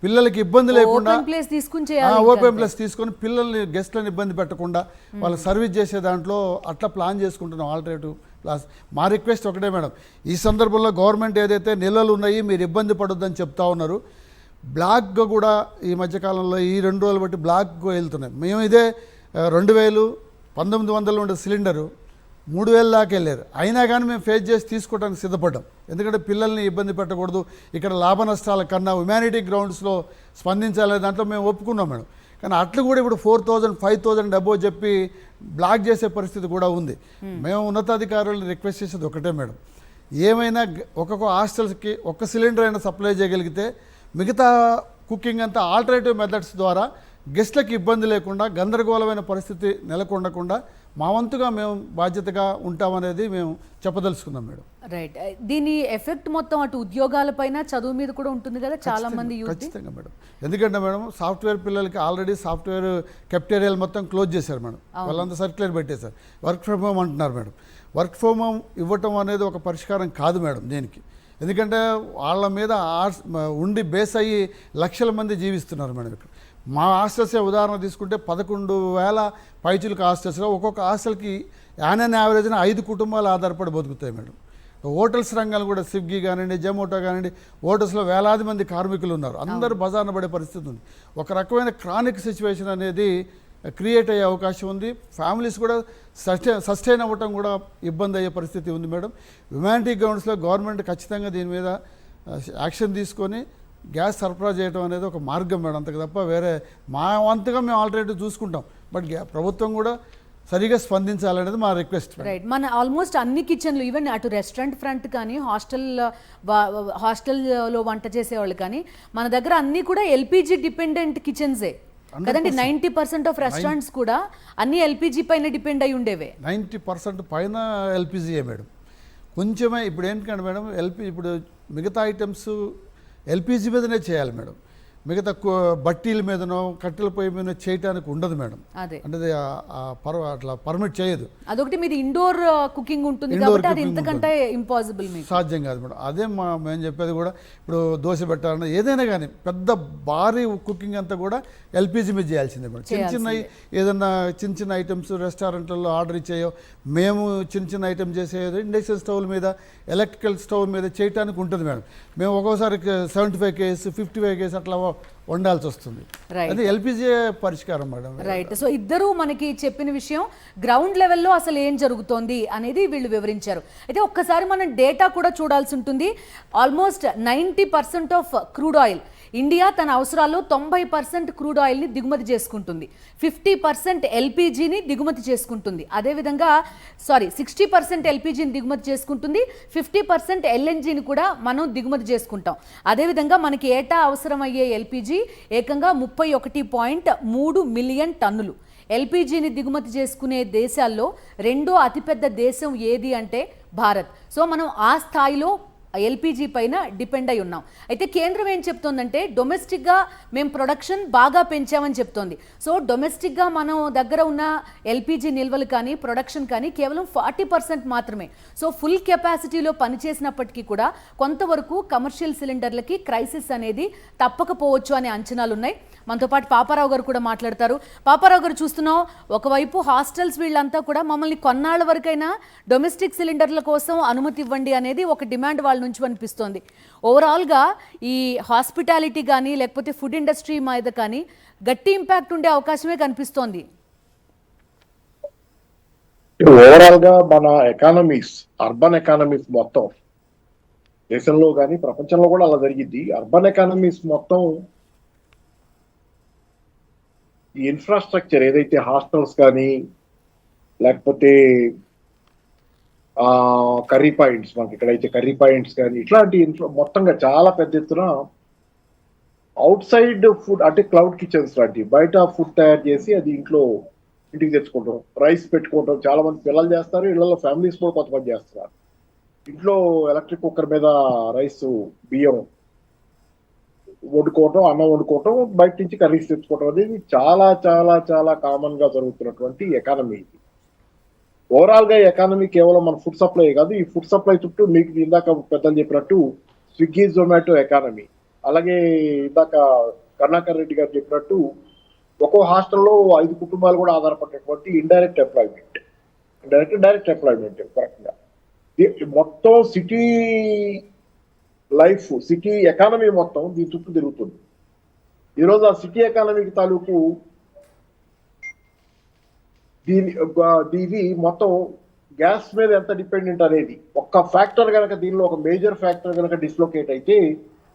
పిల్లలకి ఇబ్బంది లేకుండా ఓపెన్ ప్లేస్ తీసుకుని చేయాలి ఓపెన్ ప్లేస్ తీసుకొని పిల్లల్ని గెస్ట్లను ఇబ్బంది పెట్టకుండా వాళ్ళు సర్వీస్ చేసే దాంట్లో అట్లా ప్లాన్ చేసుకుంటున్నాం ఆల్టర్నేటివ్ ప్లాస్. మా రిక్వెస్ట్ ఒకటే మేడం, ఈ సందర్భంలో గవర్నమెంట్ ఏదైతే నిల్వలు ఉన్నాయి మీరు ఇబ్బంది పడొద్దని చెప్తా ఉన్నారు, బ్లాక్గా కూడా ఈ మధ్యకాలంలో ఈ 2 రోజులు బట్టి బ్లాక్గా వెళ్తున్నాయి. మేము ఇదే 2000 1900 ఉండే సిలిండరు 3000 దాకా వెళ్ళారు, అయినా కానీ మేము ఫేస్ చేసి తీసుకోవడానికి సిద్ధపడ్డాం. ఎందుకంటే పిల్లల్ని ఇబ్బంది పెట్టకూడదు, ఇక్కడ లాభ నష్టాల కన్నా హ్యుమానిటీ గ్రౌండ్స్లో స్పందించాలనే దాంట్లో మేము ఒప్పుకున్నాం మేడం. కానీ అట్లు కూడా ఇప్పుడు 4000 5000 అబోవ్ చెప్పి బ్లాక్ చేసే పరిస్థితి కూడా ఉంది. మేము ఉన్నతాధికారులను రిక్వెస్ట్ చేసేది ఒకటే మేడం, ఏమైనా ఒక్కొక్క హాస్టల్స్కి ఒక్క సిలిండర్ అయినా సప్లై చేయగలిగితే మిగతా కుకింగ్ అంతా ఆల్టర్నేటివ్ మెథడ్స్ ద్వారా గెస్ట్లకు ఇబ్బంది లేకుండా గందరగోళమైన పరిస్థితి నెలకొండకుండా మా వంతుగా మేము బాధ్యతగా ఉంటామనేది మేము చెప్పదలుచుకున్నాం మేడం. రైట్. దీని ఎఫెక్ట్ మొత్తం అటు ఉద్యోగాలపైన చదువు మీద కూడా ఉంటుంది కదా చాలా మంది యూత్. ఖచ్చితంగా మేడం, ఎందుకంటే మేడం సాఫ్ట్వేర్ పిల్లలకి ఆల్రెడీ సాఫ్ట్వేర్ కెప్టేరియాలు మొత్తం క్లోజ్ చేశారు మేడం, వాళ్ళంతా సర్క్యులర్ పెట్టేశారు, వర్క్ ఫ్రమ్ హోమ్ అంటున్నారు మేడం. వర్క్ ఫ్రమ్ హోమ్ ఇవ్వటం అనేది ఒక పరిష్కారం కాదు మేడం దీనికి, ఎందుకంటే వాళ్ళ మీద ఉండి బేస్ అయ్యి లక్షల మంది జీవిస్తున్నారు మేడం. ఇక్కడ మా హాస్టల్సే ఉదాహరణ తీసుకుంటే 11,000 పైచులకు హాస్టల్స్లో ఒక్కొక్క హాస్టల్కి యాన్ యావరేజ్న 5 కుటుంబాలు ఆధారపడి బతుకుతాయి మేడం. హోటల్స్ రంగాలు కూడా స్విగ్గీ కానివ్వండి, జొమాటో కానివ్వండి, హోటల్స్లో వేలాది మంది కార్మికులు ఉన్నారు, అందరూ బజార్న పడే పరిస్థితి ఉంది. ఒక రకమైన క్రానిక్ సిచ్యువేషన్ అనేది క్రియేట్ అయ్యే అవకాశం ఉంది. ఫ్యామిలీస్ కూడా సస్టైన్ అవ్వటం కూడా ఇబ్బంది అయ్యే పరిస్థితి ఉంది మేడం. హ్యుమానిటీ గ్రౌండ్స్లో గవర్నమెంట్ ఖచ్చితంగా దీని మీద యాక్షన్ తీసుకొని గ్యాస్ సరఫరా చేయడం అనేది ఒక మార్గం మేడం, అంతకు తప్ప వేరే మా వంతుగా మేము ఆల్టర్నేటివ్ చూసుకుంటాం, బట్ ప్రభుత్వం కూడా సరిగా స్పందించాలనేది మా రిక్వెస్ట్. రైట్. మన ఆల్మోస్ట్ అన్ని కిచెన్లు ఈవెన్ అటు రెస్టారెంట్ ఫ్రంట్ కానీ హాస్టల్లో వంట చేసేవాళ్ళు కానీ మన దగ్గర అన్నీ కూడా ఎల్పిజి డిపెండెంట్ కిచెన్సే కదండి. 90% ఆఫ్ రెస్టారెంట్స్ కూడా అన్ని ఎల్పిజి పైన డిపెండ్ అయి ఉండేవే. 90% పైన ఎల్పిజియే మేడం. కొంచెమే ఇప్పుడు ఏంటంటే మేడం ఇప్పుడు మిగతా ఐటమ్స్ ఎల్పిజి మీదనే చేయాలి మేడం, మిగతా బట్టీల మీదనో కట్టెల పొయ్యి మీద చేయడానికి ఉండదు మేడం. అదే అంటే అట్లా పర్మిట్ చేయదు. అదొకటి మీది ఇండోర్ కుకింగ్ ఉంటుంది కాబట్టి అది ఇంతకంటే ఇంపాసిబుల్, సాధ్యం కాదు మేడం. అదే మేము చెప్పేది కూడా, ఇప్పుడు దోశ పెట్టాలన్నా ఏదైనా కానీ పెద్ద భారీ కుకింగ్ అంతా కూడా ఎల్పిజి మీద చేయాల్సిందే మేడం. ఏదన్నా చిన్న చిన్న ఐటమ్స్ రెస్టారెంట్లలో ఆర్డర్ ఇచ్చేయో, మేము చిన్న ఐటమ్ చేసేది ఇండక్షన్ స్టవ్ మీద ఎలక్ట్రికల్ స్టవ్ మీద చేయడానికి ఉంటుంది మేడం. మేము ఒక్కోసారి 75 kgs 55 kgs అట్లా వండాల్సి వస్తుంది. అది ఎల్పిజి పరిష్కారం మేడం. రైట్. సో ఇద్దరు మనకి చెప్పిన విషయం గ్రౌండ్ లెవెల్లో అసలు ఏం జరుగుతోంది అనేది వీళ్ళు వివరించారు. అయితే ఒక్కసారి మనం డేటా కూడా చూడాల్సి ఉంటుంది. Almost 90% of crude oil India తన అవసరాల్లో 90% క్రూడ్ ఆయిల్ని దిగుమతి చేసుకుంటుంది, 50% ఎల్పిజిని దిగుమతి చేసుకుంటుంది, అదేవిధంగా 60% ఎల్పిజిని దిగుమతి చేసుకుంటుంది, 50% ఎల్ఎన్జిని కూడా మనం దిగుమతి చేసుకుంటాం. అదేవిధంగా మనకి ఏటా అవసరమయ్యే ఎల్పిజి ఏకంగా 31.3 మిలియన్ టన్నులు. ఎల్పిజిని దిగుమతి చేసుకునే దేశాల్లో రెండో అతిపెద్ద దేశం ఏది అంటే భారత్. సో మనం ఆ స్థాయిలో ఎల్పిజి పైన డిపెండ్ అయి ఉన్నాం. అయితే కేంద్రం ఏం చెప్తోందంటే డొమెస్టిక్గా మేము ప్రొడక్షన్ బాగా పెంచామని చెప్తోంది. సో డొమెస్టిక్గా మనం దగ్గర ఉన్న ఎల్పిజి నిల్వలు కానీ ప్రొడక్షన్ కానీ కేవలం 40% మాత్రమే. సో ఫుల్ కెపాసిటీలో పనిచేసినప్పటికీ కూడా కొంతవరకు కమర్షియల్ సిలిండర్లకి క్రైసిస్ అనేది తప్పకపోవచ్చు అనే అంచనాలు ఉన్నాయి. మనతో పాటు పాపారావు గారు కూడా మాట్లాడతారు. పాపారావు గారు, చూస్తున్నాం ఒకవైపు హాస్టల్స్ వీళ్ళంతా కూడా మమ్మల్ని కొన్నాళ్ళ వరకైనా డొమెస్టిక్ సిలిండర్ల కోసం అనుమతి ఇవ్వండి అనేది ఒక డిమాండ్ వాళ్ళ నుంచి అనిపిస్తోంది. ఓవరాల్గా ఈ హాస్పిటాలిటీ కానీ లేకపోతే ఫుడ్ ఇండస్ట్రీ మీద కానీ గట్టి ఇంపాక్ట్ ఉండే అవకాశమే కనిపిస్తోంది. ఓవరాల్ గా మన ఎకానమీస్, అర్బన్ ఎకానమీస్ మొత్తం దేశంలో కానీ ప్రపంచంలో కూడా అలా జరిగింది. అర్బన్ ఎకానమీస్ మొత్తం ఈ ఇన్ఫ్రాస్ట్రక్చర్ ఏదైతే హాస్టల్స్ కానీ లేకపోతే కర్రీ పాయింట్స్, మనకి ఇక్కడైతే కర్రీ పాయింట్స్ కానీ ఇట్లాంటి మొత్తంగా చాలా పెద్ద ఎత్తున అవుట్ సైడ్ ఫుడ్ అంటే క్లౌడ్ కిచెన్స్ లాంటివి బయట ఫుడ్ తయారు చేసి అది ఇంటికి తెచ్చుకుంటాం, రైస్ పెట్టుకుంటాం. చాలా మంది పిల్లలు చేస్తారు, ఇళ్లలో ఫ్యామిలీస్ కూడా కొంతమంది చేస్తున్నారు. ఇంట్లో ఎలక్ట్రిక్ కుక్కర్ మీద రైస్ బియ్యం వండుకోవటం, అన్నం వండుకోవటం, బయట నుంచి కర్రీస్ తెచ్చుకోవటం అనేది చాలా చాలా చాలా కామన్ గా జరుగుతున్నటువంటి ఎకానమీ ఇది. ఓవరాల్ గా ఎకానమీ కేవలం మన ఫుడ్ సప్లై కాదు, ఈ ఫుడ్ సప్లై చుట్టూ మీకు ఇందాక పెద్దలు చెప్పినట్టు స్విగ్గీ జొమాటో ఎకానమీ, అలాగే ఇందాక కరుణాకర్ రెడ్డి గారు చెప్పినట్టు ఒక్కో హాస్టల్లో 5 కుటుంబాలు కూడా ఆధారపడినటువంటి ఇండైరెక్ట్ ఎంప్లాయ్మెంట్, డైరెక్ట్ ఎంప్లాయ్మెంట్ కరెక్ట్గా మొత్తం సిటీ లైఫ్, సిటీ ఎకానమీ మొత్తం దీని చుట్టూ తిరుగుతుంది. ఈరోజు ఆ సిటీ ఎకానమీకి తాలూకు దీని మొత్తం గ్యాస్ మీద ఎంత డిపెండెంట్ అనేది ఒక్క ఫ్యాక్టర్ కనుక, దీనిలో ఒక మేజర్ ఫ్యాక్టర్ కనుక డిస్లొకేట్ అయితే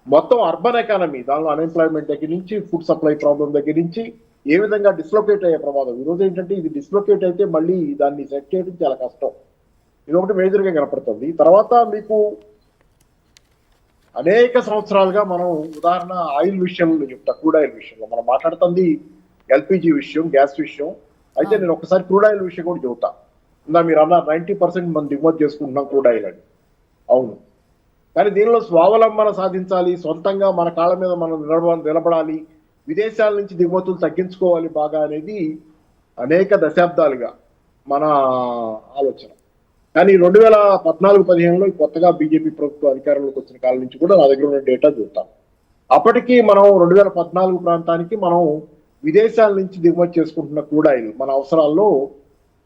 మొత్తం అర్బన్ ఎకానమీ, దానిలో అన్ఎంప్లాయ్మెంట్ దగ్గర నుంచి ఫుడ్ సప్లై ప్రాబ్లం దగ్గర నుంచి ఏ విధంగా డిస్లొకేట్ అయ్యే ప్రమాదం. ఈరోజు ఏంటంటే ఇది డిస్లొకేట్ అయితే మళ్ళీ దాన్ని సెట్ చేయడం చాలా కష్టం. ఇది ఒకటి మేజర్గా కనపడుతుంది. తర్వాత మీకు అనేక సంవత్సరాలుగా మనం ఉదాహరణ ఆయిల్ విషయంలో చెప్తా, క్రూడ్ ఆయిల్ విషయంలో మనం మాట్లాడుతుంది ఎల్పిజి విషయం, గ్యాస్ విషయం. అయితే నేను ఒకసారి క్రూడ్ ఆయిల్ విషయం కూడా చెబుతా. ఇందా మీరు అన్నారు 90% మనం దిగుమతి చేసుకుంటున్నాం క్రూడ్ ఆయిల్ అని. అవును, కానీ దీనిలో స్వావలంబన సాధించాలి, సొంతంగా మన కాళ్ళ మీద మనం నిలబడాలి, విదేశాల నుంచి దిగుమతులు తగ్గించుకోవాలి బాగా అనేది అనేక దశాబ్దాలుగా మన ఆలోచన. కానీ 2014-15లో కొత్తగా బీజేపీ ప్రభుత్వం అధికారంలోకి వచ్చిన కాలం నుంచి కూడా నా దగ్గర ఉన్న డేటా చూస్తాం. అప్పటికి మనం 2014 ప్రాంతానికి మనం విదేశాల నుంచి దిగుమతి చేసుకుంటున్న క్రూడ్ ఆయిల్ మన అవసరాల్లో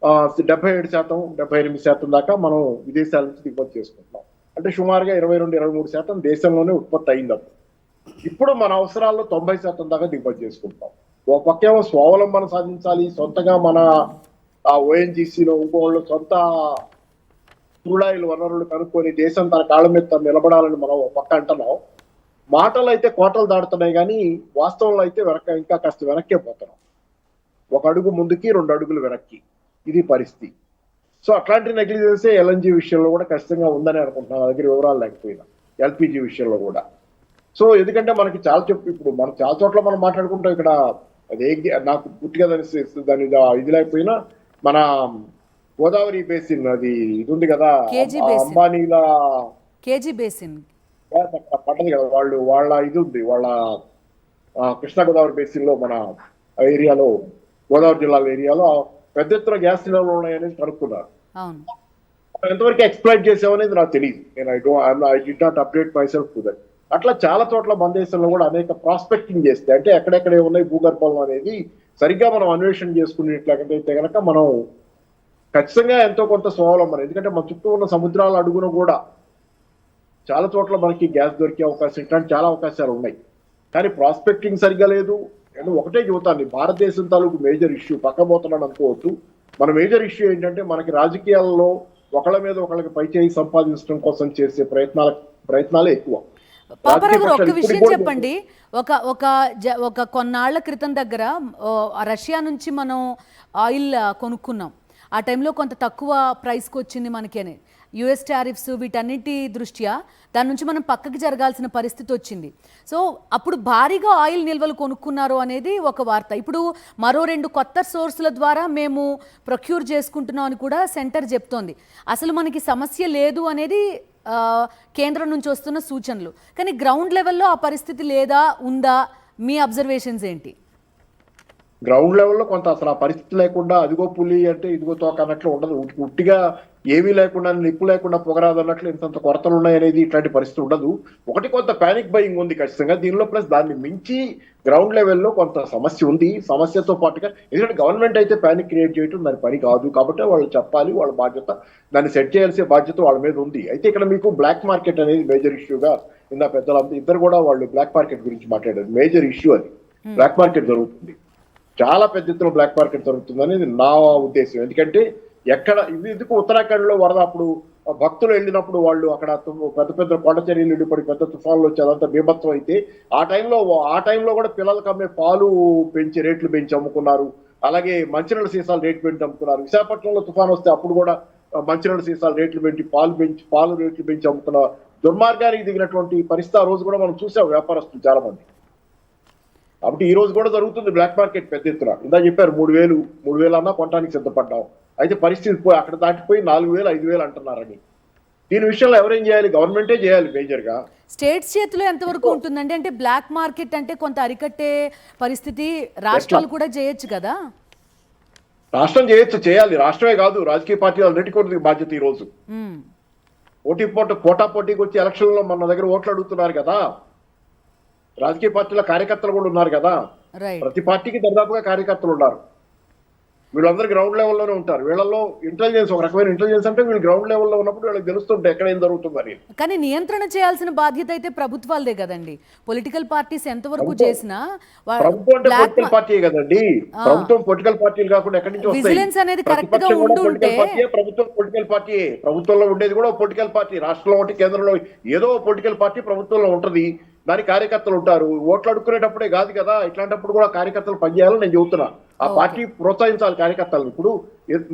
77%, 78% దాకా మనం విదేశాల నుంచి దిగుమతి చేసుకుంటున్నాం. అంటే సుమారుగా 22-23% దేశంలోనే ఉత్పత్తి అయింది. ఇప్పుడు మన అవసరాల్లో 90% దాకా దిగుమతి చేసుకుంటాం. ఒక పక్కేమో స్వావలంబన సాధించాలి, సొంతగా మన ఓఎన్జీసీలో ఇంకోళ్ళు సొంత క్రూడ్ ఆయిల్ వనరులు కనుక్కొని దేశం తన కాళ్ళ మీద తను నిలబడాలని మనం ఒక పక్క అంటున్నాం. మాటలు అయితే కోటలు దాడుతున్నాయి, కానీ వాస్తవంలో అయితే ఇంకా కాస్త వెనక్కే పోతున్నాం. 1 అడుగు ముందుకి 2 అడుగులు వెనక్కి, ఇది పరిస్థితి. సో అట్లాంటి నెగ్లిజెన్సే ఎల్ఎన్జీ విషయంలో కూడా ఖచ్చితంగా ఉందని అనుకుంటున్నాను, నా దగ్గర వివరాలు లేకపోయినా. ఎల్పిజి విషయంలో కూడా. సో ఎందుకంటే మనకి ఇప్పుడు మనం చాలా చోట్ల మనం మాట్లాడుకుంటాం. ఇక్కడ అదే నాకు పూర్తిగా దాని ఇది లేకపోయినా మన గోదావరి బేసిన్ అది ఇది ఉంది కదా, అంబానీల కేజీ బేసిన్ పట్టదు కదా, వాళ్ళ ఇది ఉంది, వాళ్ళ కృష్ణా గోదావరి బేసిన్ లో మన ఏరియాలో, గోదావరి జిల్లాల ఏరియాలో పెద్ద ఎత్తున గ్యాస్ నిల్వలు ఉన్నాయనేది కనుక్కున్నారు. ఎంతవరకు ఎక్స్ప్లైట్ చేసామనేది నాకు తెలియదు. నేను I did not update my self to that. అట్లా చాలా చోట్ల మన దేశంలో కూడా అనేక ప్రాస్పెక్టింగ్ చేస్తే, అంటే ఎక్కడెక్కడ ఉన్నాయి భూగర్భంలో అనేది సరిగ్గా మనం అన్వేషణ చేసుకునేట్లయితే కనుక మనం ఖచ్చితంగా ఎంతో కొంత స్వావలంబన. ఎందుకంటే మన చుట్టూ ఉన్న సముద్రాల అడుగున కూడా చాలా చోట్ల మనకి గ్యాస్ దొరికే అవకాశం, ఇట్లాంటి చాలా అవకాశాలు ఉన్నాయి. కానీ ప్రాస్పెక్టింగ్ సరిగ్గా లేదు. నేను ఒకటే చెబుతాను, భారతదేశం తాలూకు మేజర్ ఇష్యూ పక్కబోతున్నాను అనుకోవద్దు. మన మేజర్ ఇష్యూ ఏంటంటే మనకి రాజకీయాల్లో ఒకళ్ళ మీద ఒకళ్ళకి పైచేయి సంపాదించడం కోసం చేసే ప్రయత్నాలే ఎక్కువ. పాపారావు గారు, ఒక విషయం చెప్పండి. ఒక కొన్నాళ్ల క్రితం దగ్గర రష్యా నుంచి మనం ఆయిల్ కొనుక్కున్నాం. ఆ టైంలో కొంత తక్కువ ప్రైస్కి వచ్చింది మనకేనే. యుఎస్ టారిఫ్స్ వీటన్నిటి దృష్ట్యా దాని నుంచి మనం పక్కకి జరగాల్సిన పరిస్థితి వచ్చింది. సో అప్పుడు భారీగా ఆయిల్ నిల్వలు కొనుక్కున్నారు అనేది ఒక వార్త. ఇప్పుడు మరో 2 కొత్త సోర్సుల ద్వారా మేము ప్రొక్యూర్ చేసుకుంటున్నాం అని కూడా సెంటర్ చెప్తోంది. అసలు మనకి సమస్య లేదు అనేది కేంద్రం నుంచి వస్తున్న సూచనలు. కానీ గ్రౌండ్ లెవెల్లో ఆ పరిస్థితి లేదా, ఉందా? మీ అబ్జర్వేషన్స్ ఏంటి? గ్రౌండ్ లెవెల్లో కొంత అసలు ఆ పరిస్థితి లేకుండా అదిగో పులి అంటే ఇదిగో తోక అన్నట్లు ఉండదు. ఉట్టిగా ఏమీ లేకుండా, నిప్పు లేకుండా పొగరాదు అన్నట్లు ఇంతంత కొరతలు ఉన్నాయనేది ఇట్లాంటి పరిస్థితి ఉండదు. ఒకటి కొంత పానిక్ బయింగ్ ఉంది ఖచ్చితంగా దీనిలో. ప్లస్ దాన్ని మించి గ్రౌండ్ లెవెల్లో కొంత సమస్య ఉంది. సమస్యతో పాటుగా ఎందుకంటే గవర్నమెంట్ అయితే పానిక్ క్రియేట్ చేయడం దాని పని కాదు, కాబట్టి వాళ్ళు చెప్పాలి, వాళ్ళ బాధ్యత, దాన్ని సెట్ చేయాల్సిన బాధ్యత వాళ్ళ మీద ఉంది. అయితే ఇక్కడ మీకు బ్లాక్ మార్కెట్ అనేది మేజర్ ఇష్యూగా ఇందా పెద్దలంతా ఇద్దరు కూడా వాళ్ళు బ్లాక్ మార్కెట్ గురించి మాట్లాడారు. మేజర్ ఇష్యూ అది. బ్లాక్ మార్కెట్ జరుగుతుంది, చాలా పెద్ద ఎత్తున బ్లాక్ మార్కెట్ జరుగుతుంది అనేది నా ఉద్దేశం. ఎందుకంటే ఎక్కడ ఎందుకు ఉత్తరాఖండ్ లో వరద అప్పుడు భక్తులు వెళ్ళినప్పుడు వాళ్ళు అక్కడ పెద్ద పెద్ద కొండ చర్యలు ఎండిపడి పెద్ద తుఫాన్లు వచ్చి అదంతా బీభత్సం అయితే ఆ టైంలో కూడా పిల్లలకు అమ్మే పాలు రేట్లు పెంచి అమ్ముకున్నారు. అలాగే మంచినీళ్ళ సీసాలు రేట్లు పెంచి అమ్ముకున్నారు. విశాఖపట్నంలో తుఫాన్ వస్తే అప్పుడు కూడా మంచినీళ్ళ సీసాలు రేట్లు పెంచి పాలు రేట్లు పెంచి అమ్ముకున్న దుర్మార్గానికి దిగినటువంటి పరిస్థితి ఆ రోజు కూడా మనం చూసాం వ్యాపారస్తులు చాలా మంది. కాబట్టి ఈ రోజు కూడా జరుగుతుంది బ్లాక్ మార్కెట్ పెద్ద ఎత్తున. ఇందా చెప్పారు 3,000 అన్నా కొనడానికి సిద్ధపడ్డాం. అయితే పరిస్థితి పోయి అక్కడ దాటిపోయి 4,000, 5,000 అంటున్నారని. దీని విషయంలో ఎవరేం చేయాలి? గవర్నమెంటే చేయాలి మేజర్ గా. స్టేట్స్ చేతిలో ఎంతవరకు ఉంటుందండి? అంటే బ్లాక్ మార్కెట్ అంటే కొంత అరికట్టే పరిస్థితి రాష్ట్రాలు కూడా చేయొచ్చు కదా? రాష్ట్రం చేయాలి. రాష్ట్రమే కాదు, రాజకీయ పార్టీలు అన్నిటికీ కూడా బాధ్యత. ఈ రోజు పోటాపోటీకి వచ్చి ఎలక్షన్ లో మన దగ్గర ఓట్లు అడుగుతున్నారు కదా. రాజకీయ పార్టీల కార్యకర్తలు కూడా ఉన్నారు కదా, రైట్. ప్రతి పార్టీకి దాదాపుగా కార్యకర్తలు ఉన్నారు. వీళ్ళందరూ గ్రౌండ్ లెవెల్లోనే ఉంటారు. వీళ్ళల్లో ఇంటెలిజెన్స్, ఒక రకమైన ఇంటెలిజెన్స్ అంటే వీళ్ళు గ్రౌండ్ లెవెల్లో ఉన్నప్పుడు వీళ్ళకి తెలుస్తుంటాయి ఎక్కడ ఏం జరుగుతుందని. కానీ నియంత్రణ చేయాల్సిన బాధ్యత అయితే ప్రభుత్వాలదే కదండి. పొలిటికల్ పార్టీస్ ఎంతవరకు చేసినా ప్రభుత్వం అంటే పొలిటికల్ పార్టీ కదండి. ప్రభుత్వం పొలిటికల్ పార్టీలు కాకుండా ఎక్కడి నుంచి వస్తాయి? విజిలెన్స్ అనేది కరెక్ట్ గా ప్రతిపక్షం కూడా ఉండుంటే పొలిటికల్ పార్టీ, ప్రభుత్వం పొలిటికల్ పార్టీ. ప్రభుత్వంలో ఉండేది కూడా పొలిటికల్ పార్టీ. రాష్ట్రంలో ఒకటి, కేంద్రంలో ఏదో పొలిటికల్ పార్టీ ప్రభుత్వంలో ఉంటది. దాని కార్యకర్తలు ఉంటారు. ఓట్లు అడుక్కునేటప్పుడే కాదు కదా, ఇట్లాంటప్పుడు కూడా కార్యకర్తలు పనిచేయాలని నేను చెబుతున్నా. ఆ పార్టీ ప్రోత్సహించాలి కార్యకర్తలు. ఇప్పుడు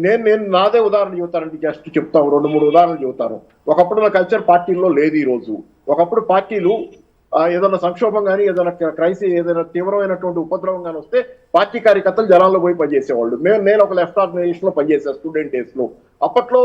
నేను నాదే ఉదాహరణ చెబుతానండి, జస్ట్ చెప్తాను, 2-3 ఉదాహరణలు చెబుతాను. ఒకప్పుడు నా కల్చర్ పార్టీల్లో లేదు. ఈ రోజు ఒకప్పుడు పార్టీలు ఏదైనా సంక్షోభం కానీ, ఏదైనా క్రైసిస్, ఏదైనా తీవ్రమైనటువంటి ఉపద్రవం కానీ వస్తే పార్టీ కార్యకర్తలు జనాల్లో పోయి పనిచేసేవాళ్ళు. నేను ఒక లెఫ్ట్ ఆర్గనైజేషన్ లో పనిచేశాను స్టూడెంట్ డేస్ లో. అప్పట్లో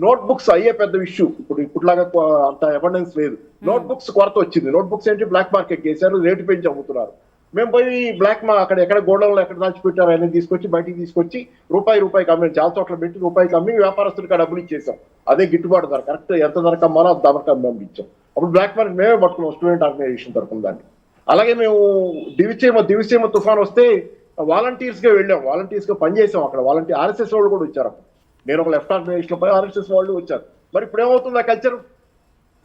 నోట్ బుక్స్ అయ్యే పెద్ద ఇష్యూ. ఇప్పుడులాగా అంత ఎబర్డెన్స్ లేదు. నోట్ బుక్స్ కొరత వచ్చింది. నోట్ బుక్స్ ఏంటి, బ్లాక్ మార్కెట్ చేశారు, రేటు పెంచి అమ్ముతున్నారు. మేము పోయి బ్లాక్ అక్కడ ఎక్కడ గోడౌన్లో ఎక్కడ దాచిపెట్టారు అనేది తీసుకొచ్చి బయటికి తీసుకొచ్చి రూపాయికి అమ్మి, చాలా చోట్ల పెట్టి రూపాయికి అమ్మి వ్యాపారస్తుడికి డబ్బులు ఇచ్చేసాం. అదే గిట్టుబాటు ధర, కరెక్ట్ ఎంత ధరకు అమ్మాలో అంత ధరకు పంపించాం. అప్పుడు బ్లాక్ మార్కెట్ మేమే పట్టుకున్నాం స్టూడెంట్ ఆర్గనైజేషన్ తరఫున దాన్ని. అలాగే మేము దివిసీమ తుఫాన్ వస్తే వాలంటీర్స్ గా వెళ్ళాం, వాలంటీర్స్ గా పనిచేసాం అక్కడ. వాలంటీర్ ఆర్ఎస్ఎస్ వాళ్ళు కూడా వచ్చారు. నేను ఒక లెఫ్ట్ ఆర్గనైజేషన్ లో పోయి ఆర్ఎస్ఎస్ వాళ్ళు వచ్చారు. మరి ఇప్పుడు ఏమవుతుంది, ఆ కల్చర్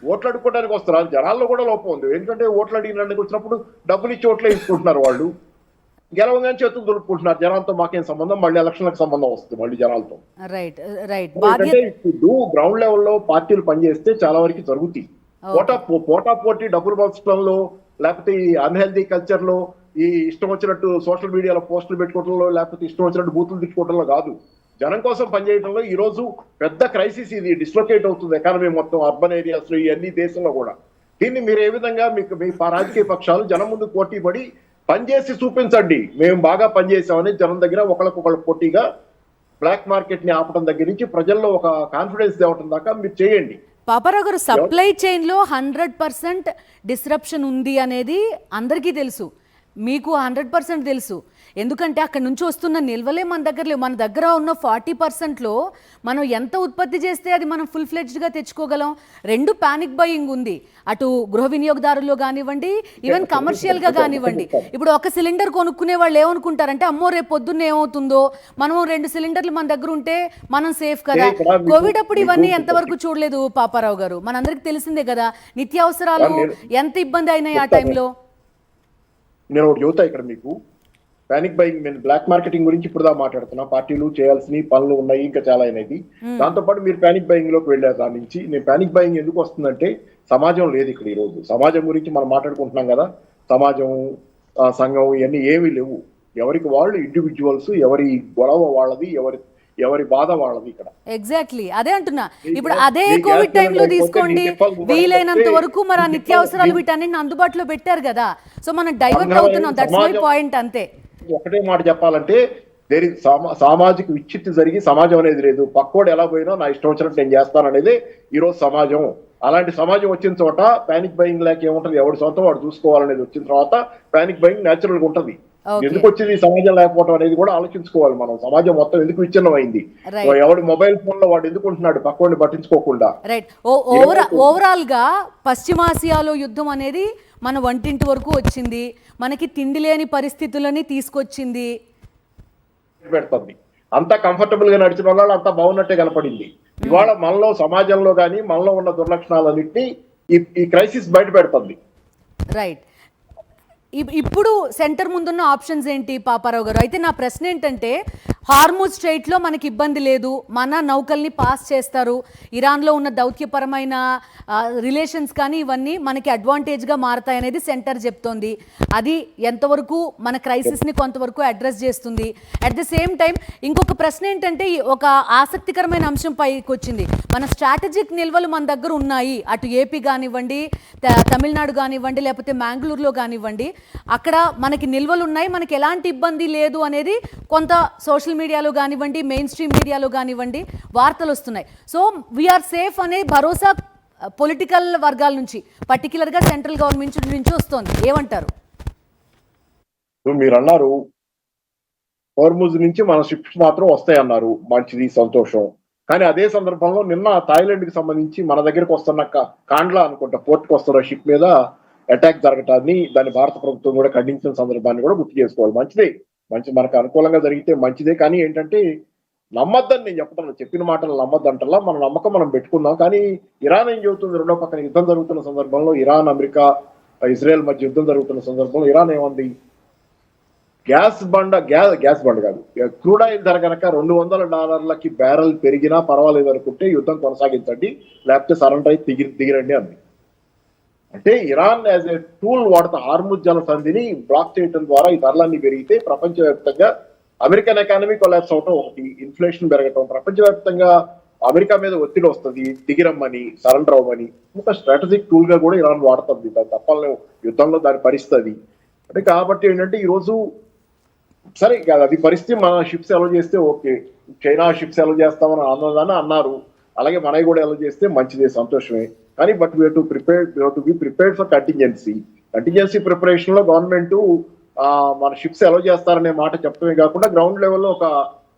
ఓట్లు అడుక్కోవడానికి వస్తారు. జనాల్లో కూడా లోపం ఉంది. ఎందుకంటే ఓట్లు అడిగినందుకు వచ్చినప్పుడు డబ్బులు ఇచ్చి ఓట్లే తీసుకుంటున్నారు. వాళ్ళు గెలవగానే చేతులు దులుపుకుంటున్నారు. జనాలతో మాకేం సంబంధం, మళ్ళీ ఎలక్షన్లకు సంబంధం వస్తుంది మళ్ళీ జనాలతో. Right right. ఎందుకంటే ఇప్పుడు గ్రౌండ్ లెవెల్లో పార్టీలు పనిచేస్తే చాలా వరకు జరుగుతాయి. పోటీ డబ్బులు పంచడంలో, లేకపోతే ఈ అన్హెల్దీ కల్చర్ లో, ఈ ఇష్టం వచ్చినట్టు సోషల్ మీడియాలో పోస్టులు పెట్టుకోవడంలో, లేకపోతే ఇష్టం వచ్చినట్టు బూతులు తిట్టుకోవడంలో కాదు. జనం కోసం పనిచేయడంలో ఈ రోజు పెద్ద క్రైసిస్ ఇది. డిస్లొకేట్ అవుతుంది ఎకానమీ మొత్తం, అర్బన్ ఏరియాస్ లో, ఇవన్నీ దేశంలో కూడా. దీన్ని మీరు ఏ విధంగా మీ రాజకీయ పక్షాలు జనం ముందు పోటీ పడి పనిచేసి చూపించండి, మేము బాగా పనిచేసామని జనం దగ్గర ఒకళ్ళకొకళ్ళు పోటీగా బ్లాక్ మార్కెట్ ని ఆపడం దగ్గర నుంచి ప్రజల్లో ఒక కాన్ఫిడెన్స్ తేవడం దాకా మీరు చేయండి. పాపారావు గారు, సప్లై చైన్ లో 100% డిస్రప్షన్ ఉంది అనేది అందరికీ తెలుసు, మీకు 100% తెలుసు. ఎందుకంటే అక్కడ నుంచి వస్తున్న నిల్వలే మన దగ్గర లేవు. మన దగ్గర ఉన్న 40%లో మనం ఎంత ఉత్పత్తి చేస్తే అది మనం ఫుల్ ఫ్లెడ్జ్డ్గా తెచ్చుకోగలం. రెండు ప్యానిక్ బయింగ్ ఉంది, అటు గృహ వినియోగదారుల్లో కానివ్వండి, ఈవెన్ కమర్షియల్గా కానివ్వండి. ఇప్పుడు ఒక సిలిండర్ కొనుక్కునే వాళ్ళు ఏమనుకుంటారంటే, అమ్మో రేపు పొద్దున్న ఏమవుతుందో, మనం 2 సిలిండర్లు మన దగ్గర ఉంటే మనం సేఫ్ కదా. కోవిడ్ అప్పుడు ఇవన్నీ ఎంతవరకు చూడలేదు పాపారావు గారు, మనందరికి తెలిసిందే కదా. నిత్యావసరాలు ఎంత ఇబ్బంది అయినాయి ఆ టైంలో. నేను ఒకటి చెబుతా ఇక్కడ మీకు, పానిక్ బయింగ్, నేను బ్లాక్ మార్కెటింగ్ గురించి ఇప్పుడు మాట్లాడుతున్నా. పార్టీలు చేయాల్సిన పనులు ఉన్నాయి, ఇంకా చాలా అయినది. దాంతోపాటు మీరు పానిక్ బయింగ్ లోకి వెళ్ళారు. దాని నుంచి నేను పానిక్ బయింగ్ ఎందుకు వస్తుందంటే, సమాజం లేదు ఇక్కడ. ఈ రోజు సమాజం గురించి మనం మాట్లాడుకుంటున్నాం కదా. సమాజం, సంఘం, ఇవన్నీ ఏమీ లేవు. ఎవరికి వాళ్ళు ఇండివిజువల్స్, ఎవరి గొడవ వాళ్ళది, ఎవరి బాధ వాళ్ళది ఇక్కడ. ఎగ్జాక్ట్లీ అదే అంటున్నా. ఇప్పుడు అదే కోవిడ్ టైంలో తీసుకోండి, వీలైనంత వరకు మరి ఆ నిత్యావసరాలు వీటన్నిటిని అందుబాటులో పెట్టారు కదా. సో మనం డైవర్ట్ అవుతున్నాం, దట్స్ మై పాయింట్. అంతే. ఒకటే మాట చెప్పాలంటే, సామాజిక విచ్ఛిత్తి జరిగి సమాజం అనేది లేదు. పక్కోడు ఎలా పోయినా నా ఇష్టం వచ్చినట్టు నేను చేస్తాననేది ఈ రోజు సమాజం. అలాంటి సమాజం వచ్చిన చోట పానిక్ బయింగ్ లేక ఏముంటది, ఎవరి సొంతం వాడు చూసుకోవాలనేది వచ్చిన తర్వాత పానిక్ బయింగ్ న్యాచురల్ గా ఉంటది. ఎందుకు వచ్చింది సమాజం లేకపోవడం అనేది కూడా ఆలోచించుకోవాలి మనం. సమాజం మొత్తం ఎందుకు విచ్ఛిన్నమైంది, ఎవడి మొబైల్ ఫోన్ లో వాడు ఎందుకుంటున్నాడు పక్కోడిని పట్టించుకోకుండా. రైట్. ఓవరాల్ గా పశ్చిమాసియాలో యుద్ధం అనేది మన వంటింటి వరకు వచ్చింది, మనకి తిండి లేని పరిస్థితులని తీసుకొచ్చింది, పెడుతుంది. అంత కంఫర్టబుల్ గా నడిచిన వాళ్ళు అంత బాగున్నట్టే కనపడింది. ఇవాళ మనలో, సమాజంలో కానీ మనలో ఉన్న దుర్లక్షణాలన్నింటినీ ఈ క్రైసిస్ బయట పెడుతుంది. రైట్. ఇప్పుడు సెంటర్ ముందున్న ఆప్షన్స్ ఏంటి పాపారావు గారు? అయితే నా ప్రశ్న ఏంటంటే, హార్ముజ్ స్ట్రైట్లో మనకి ఇబ్బంది లేదు, మన నౌకల్ని పాస్ చేస్తారు, ఇరాన్లో ఉన్న దౌత్యపరమైన రిలేషన్స్ కానీ ఇవన్నీ మనకి అడ్వాంటేజ్గా మారతాయి అనేది సెంటర్ చెప్తోంది. అది ఎంతవరకు మన క్రైసిస్ని కొంతవరకు అడ్రస్ చేస్తుంది. అట్ ద సేమ్ టైం ఇంకొక ప్రశ్న ఏంటంటే, ఒక ఆసక్తికరమైన అంశం పైకి వచ్చింది. మన స్ట్రాటజిక్ నిల్వలు మన దగ్గర ఉన్నాయి, అటు ఏపీ కానివ్వండి, తమిళనాడు కానివ్వండి, లేకపోతే మ్యాంగ్లూరులో కానివ్వండి, అక్కడ మనకి నిల్వలు ఉన్నాయి, మనకి ఎలాంటి ఇబ్బంది లేదు అనేది కొంత సోషల్ మీడియాలో కానివ్వండి, మెయిన్ స్ట్రీమ్ మీడియాలో కానివ్వండి వార్తలు వస్తున్నాయి. సో వీఆర్ సేఫ్ అనే భరోసా పొలిటికల్ వర్గాల నుంచి, పర్టికులర్గా సెంట్రల్ గవర్నమెంట్ నుంచి వస్తుంది. ఏమంటారు? మీరు అన్నారు హోర్ముజ్ నుంచి మన షిప్స్ మాత్రం వస్తాయి అన్నారు, మంచిది, సంతోషం. కానీ అదే సందర్భంలో నిన్న థాయిలాండ్ కి సంబంధించి మన దగ్గరకు వస్తున్న కాండ్లా అనుకుంటా పోర్ట్కి వస్తున్న షిప్ మీద అటాక్ జరగటాన్ని దాన్ని భారత ప్రభుత్వం కూడా ఖండించిన సందర్భాన్ని కూడా గుర్తు చేసుకోవాలి. మంచిదే, మనకు అనుకూలంగా జరిగితే మంచిదే. కానీ ఏంటంటే నమ్మద్దని నేను చెప్పడం, చెప్పిన మాటలు నమ్మద్దంటలా, మన నమ్మకం మనం పెట్టుకుందాం. కానీ ఇరాన్ ఏం చెబుతుంది, రెండో పక్కన యుద్ధం జరుగుతున్న సందర్భంలో, ఇరాన్ అమెరికా ఇజ్రాయెల్ మధ్య యుద్ధం జరుగుతున్న సందర్భంలో ఇరాన్ ఏమంది, గ్యాస్ బండ కాదు, క్రూడ్ ఆయిల్ ధర కనుక $200 బ్యారెల్ పెరిగినా పర్వాలేదు అనుకుంటే యుద్ధం కొనసాగించండి, లేకపోతే సరెండర్ అయి దిగిరండి అంది. అంటే ఇరాన్ యాజ్ ఏ టూల్ వాడుతా హార్ముజ్ జల సంధిని బ్లాక్ చేయడం ద్వారా ఈ ధరలన్నీ పెరిగితే ప్రపంచవ్యాప్తంగా అమెరికన్ ఎకానమీ కొలాప్స్ అవటం ఒకటి, ఇన్ఫ్లేషన్ పెరగటం, ప్రపంచవ్యాప్తంగా అమెరికా మీద ఒత్తిడి వస్తుంది, దిగిరమ్మని, సరెండర్ అవ్వమని. ఒక స్ట్రాటజిక్ టూల్ గా కూడా ఇరాన్ వాడుతుంది. దాని తప్పని యుద్ధంలో దాని పరిస్థితి. అంటే కాబట్టి ఏంటంటే ఈరోజు సరే అది పరిస్థితి, మన షిప్స్ అలౌ చేస్తే ఓకే, చైనా షిప్స్ అలౌ చేస్తామని అన్నదాన్ని అన్నారు, అలాగే మనవి కూడా అలౌ చేస్తే మంచిదే, సంతోషమే. కానీ but we to be prepared for contingency preparation లో గవర్నమెంట్ మన షిప్స్ అలౌ చేస్తారనే మాట చెప్పడమే కాకుండా గ్రౌండ్ లెవెల్లో ఒక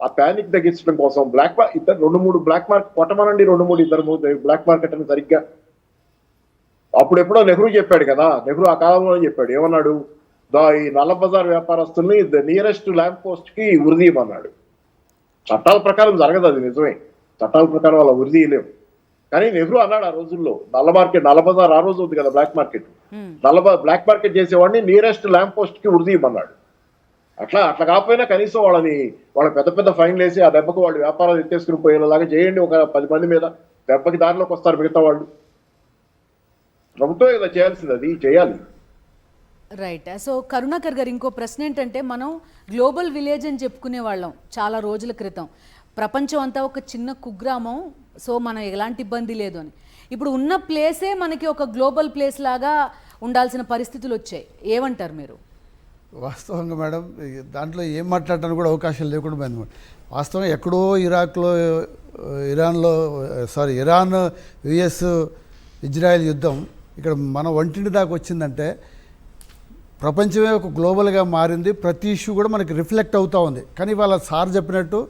ఆ ప్యానిక్ తగ్గించడం కోసం ఇద్దరు 2-3 బ్లాక్ మార్కెట్ కొట్టమనండి, 2-3 బ్లాక్ మార్కెట్ అని సరిగ్గా అప్పుడు ఎప్పుడో నెహ్రూ చెప్పాడు కదా, నెహ్రూ ఆ కాలంలో చెప్పాడు, ఏమన్నాడు, ఈ నల్ల బజార్ వ్యాపారస్తుల్ని నియరెస్ట్ ల్యాంప్ పోస్ట్ కి ఉరిదీయమన్నాడు. చట్టాల ప్రకారం జరగదు, అది నిజమే, చట్టాల ప్రకారం వాళ్ళ ఉరిదీయలేము. కానీ నెహ్రూ అన్నాడు ఆ రోజుల్లో, నల్ల బజార్ ఆ రోజు ఉంది కదా బ్లాక్ మార్కెట్, బ్లాక్ మార్కెట్ చేసేవాడిని నియరెస్ట్ ల్యాంప్ పోస్ట్ కి ఉరిదీయమన్నాడు. అట్లా కాకపోయినా కనీసం వాళ్ళ పెద్ద ఫైన్లు వేసి ఆ దెబ్బకు వాళ్ళు వ్యాపారాలు ఎత్తేసుకుని పోయేలాగా చేయండి. ఒక 10 మంది మీద దెబ్బకి దారిలోకి వస్తారు మిగతా వాళ్ళు. ప్రభుత్వం ఇలా చేయాల్సింది, అది చేయాలి. రైట్. సో కరుణాకర్ గారు, ఇంకో ప్రశ్న ఏంటంటే, మనం గ్లోబల్ విలేజ్ అని చెప్పుకునే వాళ్ళం చాలా రోజుల క్రితం. ప్రపంచం అంతా ఒక చిన్న కుగ్రామం, సో మనం ఎలాంటి ఇబ్బంది లేదు అని. ఇప్పుడు ఉన్న ప్లేసే మనకి ఒక గ్లోబల్ ప్లేస్ లాగా ఉండాల్సిన పరిస్థితులు వచ్చాయి. ఏమంటారు మీరు? వాస్తవంగా మేడం, దాంట్లో ఏం మాట్లాడటానికి కూడా అవకాశం లేకుండా పోయింది. వాస్తవంగా ఎక్కడో ఇరాన్ యుఎస్ ఇజ్రాయెల్ యుద్ధం ఇక్కడ మన వంటింటి దాకా వచ్చిందంటే ప్రపంచమే ఒక గ్లోబల్గా మారింది. ప్రతి ఇష్యూ కూడా మనకి రిఫ్లెక్ట్ అవుతూ ఉంది. కానీ వాళ్ళ సార్ చెప్పినట్టు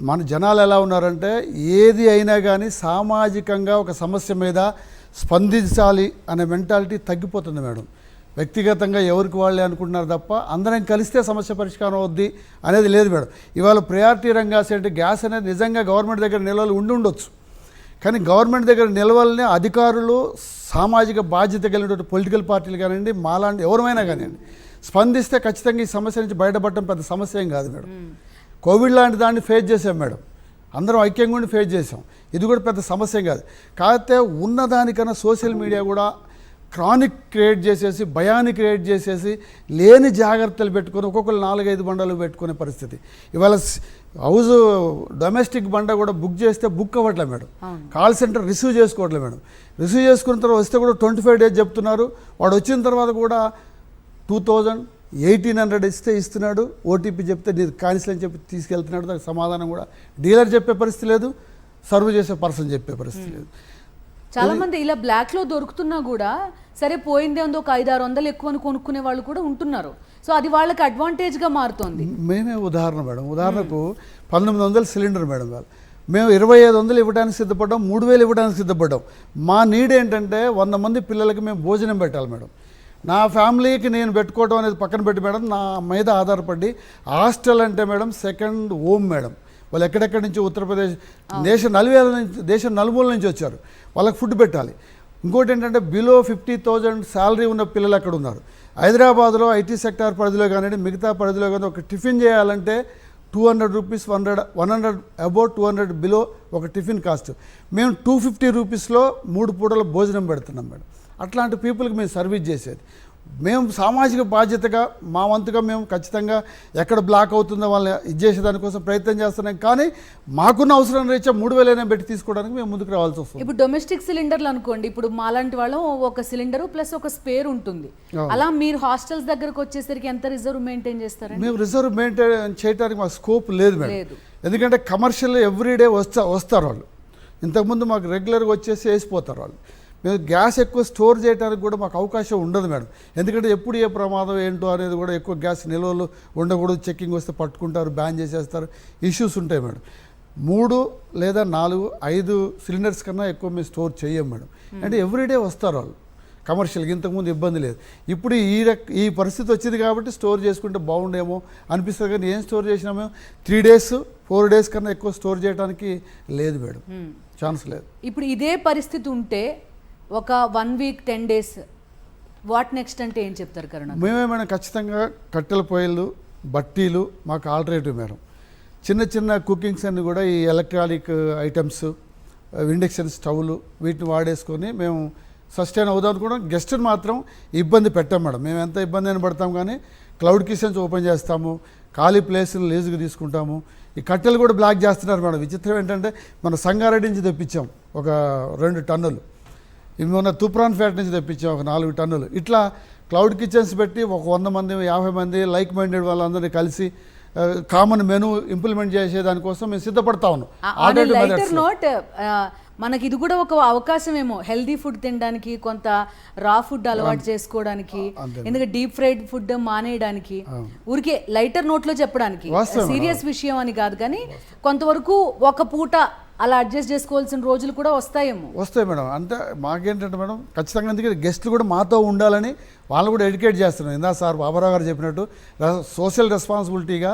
మన జనాలు ఎలా ఉన్నారంటే, ఏది అయినా కానీ సామాజికంగా ఒక సమస్య మీద స్పందించాలి అనే మెంటాలిటీ తగ్గిపోతుంది మేడం. వ్యక్తిగతంగా ఎవరికి వాళ్ళే అనుకుంటున్నారు తప్ప అందరం కలిస్తే సమస్య పరిష్కారం అవుద్ది అనేది లేదు మేడం. ఇవాళ ప్రయారిటీ రంగాస్ అంటే గ్యాస్ అనేది నిజంగా గవర్నమెంట్ దగ్గర నిల్వలు ఉండొచ్చు. కానీ గవర్నమెంట్ దగ్గర నిల్వల్ని అధికారులు, సామాజిక బాధ్యత కలిగినటువంటి పొలిటికల్ పార్టీలు కానివ్వండి, మాలాంటి ఎవరైనా కానివ్వండి, స్పందిస్తే ఖచ్చితంగా ఈ సమస్య నుంచి బయటపడటం పెద్ద సమస్య ఏం కాదు మేడం. కోవిడ్ లాంటి దాన్ని ఫేస్ చేసాం మేడం, అందరం ఐక్యంగా ఉండి ఫేస్ చేసాం. ఇది కూడా పెద్ద సమస్య ఏం కాదు. కాకపోతే ఉన్నదానికన్నా సోషల్ మీడియా కూడా క్రానిక్ క్రియేట్ చేసేసి, భయాన్ని క్రియేట్ చేసేసి, లేని జాగ్రత్తలు పెట్టుకొని ఒక్కొక్కరు 4-5 బండలు పెట్టుకునే పరిస్థితి. ఇవాళ హౌస్ డొమెస్టిక్ బండ కూడా బుక్ చేస్తే బుక్ అవ్వట్లే మేడం. కాల్ సెంటర్ రిసీవ్ చేసుకోవట్లేదు మేడం. రిసీవ్ చేసుకున్న తర్వాత వస్తే కూడా 25 days చెప్తున్నారు. వాడు వచ్చిన తర్వాత కూడా 2,1800 ఇస్తున్నాడు. ఓటీపీ చెప్తే నీది క్యాన్సిల్ అని చెప్పి తీసుకెళ్తున్నాడు. దానికి సమాధానం కూడా డీలర్ చెప్పే పరిస్థితి లేదు, సర్వ్ చేసే పర్సన్ చెప్పే పరిస్థితి లేదు. చాలా మంది ఇలా బ్లాక్ లో దొరుకుతున్నా కూడా సరే పోయిందే ఉంది, ఒక 500-600 ఎక్కువ కొనుక్కునే వాళ్ళు కూడా ఉంటున్నారు. సో అది వాళ్ళకి అడ్వాంటేజ్ గా మారుతోంది. మేమే ఉదాహరణ మేడం, ఉదాహరణకు 1900 సిలిండర్ మేడం, మేము 2500 ఇవ్వడానికి సిద్ధపడ్డాం, 3000 ఇవ్వడానికి సిద్ధపడ్డాం. మా నీడ్ ఏంటంటే 100 మంది పిల్లలకి మేము భోజనం పెట్టాలి మేడం. నా ఫ్యామిలీకి నేను పెట్టుకోవడం అనేది పక్కన పెట్టి మేడం, నా మీద ఆధారపడి హాస్టల్ అంటే మేడం సెకండ్ హోమ్ మేడం. వాళ్ళు ఎక్కడెక్కడి నుంచి ఉత్తరప్రదేశ్ దేశం నలుమూల నుంచి వచ్చారు, వాళ్ళకి ఫుడ్ పెట్టాలి. ఇంకోటి ఏంటంటే బిలో 50,000 శాలరీ ఉన్న పిల్లలు అక్కడ ఉన్నారు. హైదరాబాద్లో ఐటీ సెక్టార్ పరిధిలో కానివ్వండి, మిగతా పరిధిలో కానీ ఒక టిఫిన్ చేయాలంటే 200 రూపీస్, 100 అబౌట్ 200 బిలో ఒక టిఫిన్ కాస్ట్. మేము 250 రూపీస్లో 3 పూటల భోజనం పెడుతున్నాం మేడం. అట్లాంటి పీపుల్కి మేము సర్వీస్ చేసేది. మేము సామాజిక బాధ్యతగా మా వంతుగా మేము ఖచ్చితంగా ఎక్కడ బ్లాక్ అవుతుందో వాళ్ళని ఇచ్చేసేదానికోసం ప్రయత్నం చేస్తున్నాం. కానీ మాకున్న అవసరం రీత్యా 3000 పెట్టి తీసుకోవడానికి మేము ముందుకు రావాల్సి వస్తుంది. ఇప్పుడు డొమెస్టిక్ సిలిండర్లు అనుకోండి, ఇప్పుడు మాలాంటి వాళ్ళం ఒక సిలిండర్ ప్లస్ ఒక స్పేర్ ఉంటుంది. అలా మీరు హాస్టల్స్ దగ్గరకు వచ్చేసరికి ఎంత రిజర్వ్ మెయింటైన్ చేస్తారండి? మేము రిజర్వ్ మెయింటైన్ చేయడానికి మాకు స్కోప్ లేదు మేడం. ఎందుకంటే కమర్షియల్ ఎవ్రీడే వస్తారు వాళ్ళు. ఇంతకుముందు మాకు రెగ్యులర్గా వచ్చేసి వేసిపోతారు వాళ్ళు. మేము గ్యాస్ ఎక్కువ స్టోర్ చేయడానికి కూడా మాకు అవకాశం ఉండదు మేడం. ఎందుకంటే ఎప్పుడు ఏ ప్రమాదం ఏంటో అనేది కూడా ఎక్కువ గ్యాస్ నిల్వలు ఉండకూడదు, చెక్కింగ్ వస్తే పట్టుకుంటారు, బ్యాన్ చేసేస్తారు, ఇష్యూస్ ఉంటాయి మేడం. 3 లేదా 4, 5 సిలిండర్స్ కన్నా ఎక్కువ మేము స్టోర్ చేయం మేడం. అంటే ఎవ్రీడే వస్తారు వాళ్ళు. కమర్షియల్గా. ఇంతకుముందు ఇబ్బంది లేదు. ఇప్పుడు ఈ పరిస్థితి వచ్చింది కాబట్టి స్టోర్ చేసుకుంటే బాగుండేమో అనిపిస్తుంది. కానీ ఏం స్టోర్ చేసినా మేము 3 days 4 days కన్నా ఎక్కువ స్టోర్ చేయడానికి లేదు మేడం, ఛాన్స్ లేదు. ఇప్పుడు ఇదే పరిస్థితి ఉంటే ఒక 1 week 10 days వాట్ నెక్స్ట్ అంటే ఏం చెప్తారు కరుణ? మేమేమైనా ఖచ్చితంగా కట్టెల పొయ్యిలు, బట్టీలు మాకు ఆల్టర్నేటివ్ మేడం. చిన్న చిన్న కుకింగ్స్ అన్ని కూడా ఈ ఎలక్ట్రానిక్ ఐటమ్స్, ఇండక్షన్ స్టవ్లు వీటిని వాడేసుకొని మేము సస్టైన్ అవుదాం అనుకోవడం. గెస్ట్ని మాత్రం ఇబ్బంది పెట్టాం మేడం. మేము ఎంత ఇబ్బంది అయినా పడతాం కానీ క్లౌడ్ కిచెన్స్ ఓపెన్ చేస్తాము, ఖాళీ ప్లేసులు లీజుకి తీసుకుంటాము. ఈ కట్టెలు కూడా బ్లాక్ చేస్తున్నారు మేడం. విచిత్రం ఏంటంటే మన సంగారెడ్డి నుంచి తెప్పించాం ఒక 2 టన్నులు, ఇవి మొన్న తూప్రాన్ ఫ్యాట్ నుంచి తెప్పించాం ఒక 4 టన్నులు. ఇట్లా క్లౌడ్ కిచెన్స్ పెట్టి ఒక 100 మంది 50 మంది లైక్ మైండెడ్ వాళ్ళందరినీ కలిసి కామన్ మెనూ ఇంప్లిమెంట్ చేసే దానికోసం మేము సిద్ధపడతా ఉన్నాం. లైటర్ నోట్, మనకి ఇది కూడా ఒక అవకాశం ఏమో హెల్దీ ఫుడ్ తినడానికి, కొంత రా ఫుడ్ అలవాటు చేసుకోవడానికి, ఎందుకంటే డీప్ ఫ్రైడ్ ఫుడ్ మానేయడానికి, ఊరికే లైటర్ నోట్ లో చెప్పడానికి, సీరియస్ విషయం అని కాదు కానీ కొంతవరకు ఒక పూట అలా అడ్జస్ట్ చేసుకోవాల్సిన రోజులు కూడా వస్తాయి మేడం. అంటే మాకేంటంటే మేడం ఖచ్చితంగా ఎందుకంటే గెస్ట్లు కూడా మాతో ఉండాలని వాళ్ళు కూడా ఎడ్యుకేట్ చేస్తున్నాం. ఇందా సార్ బాబారావు గారు చెప్పినట్టు సోషల్ రెస్పాన్సిబిలిటీగా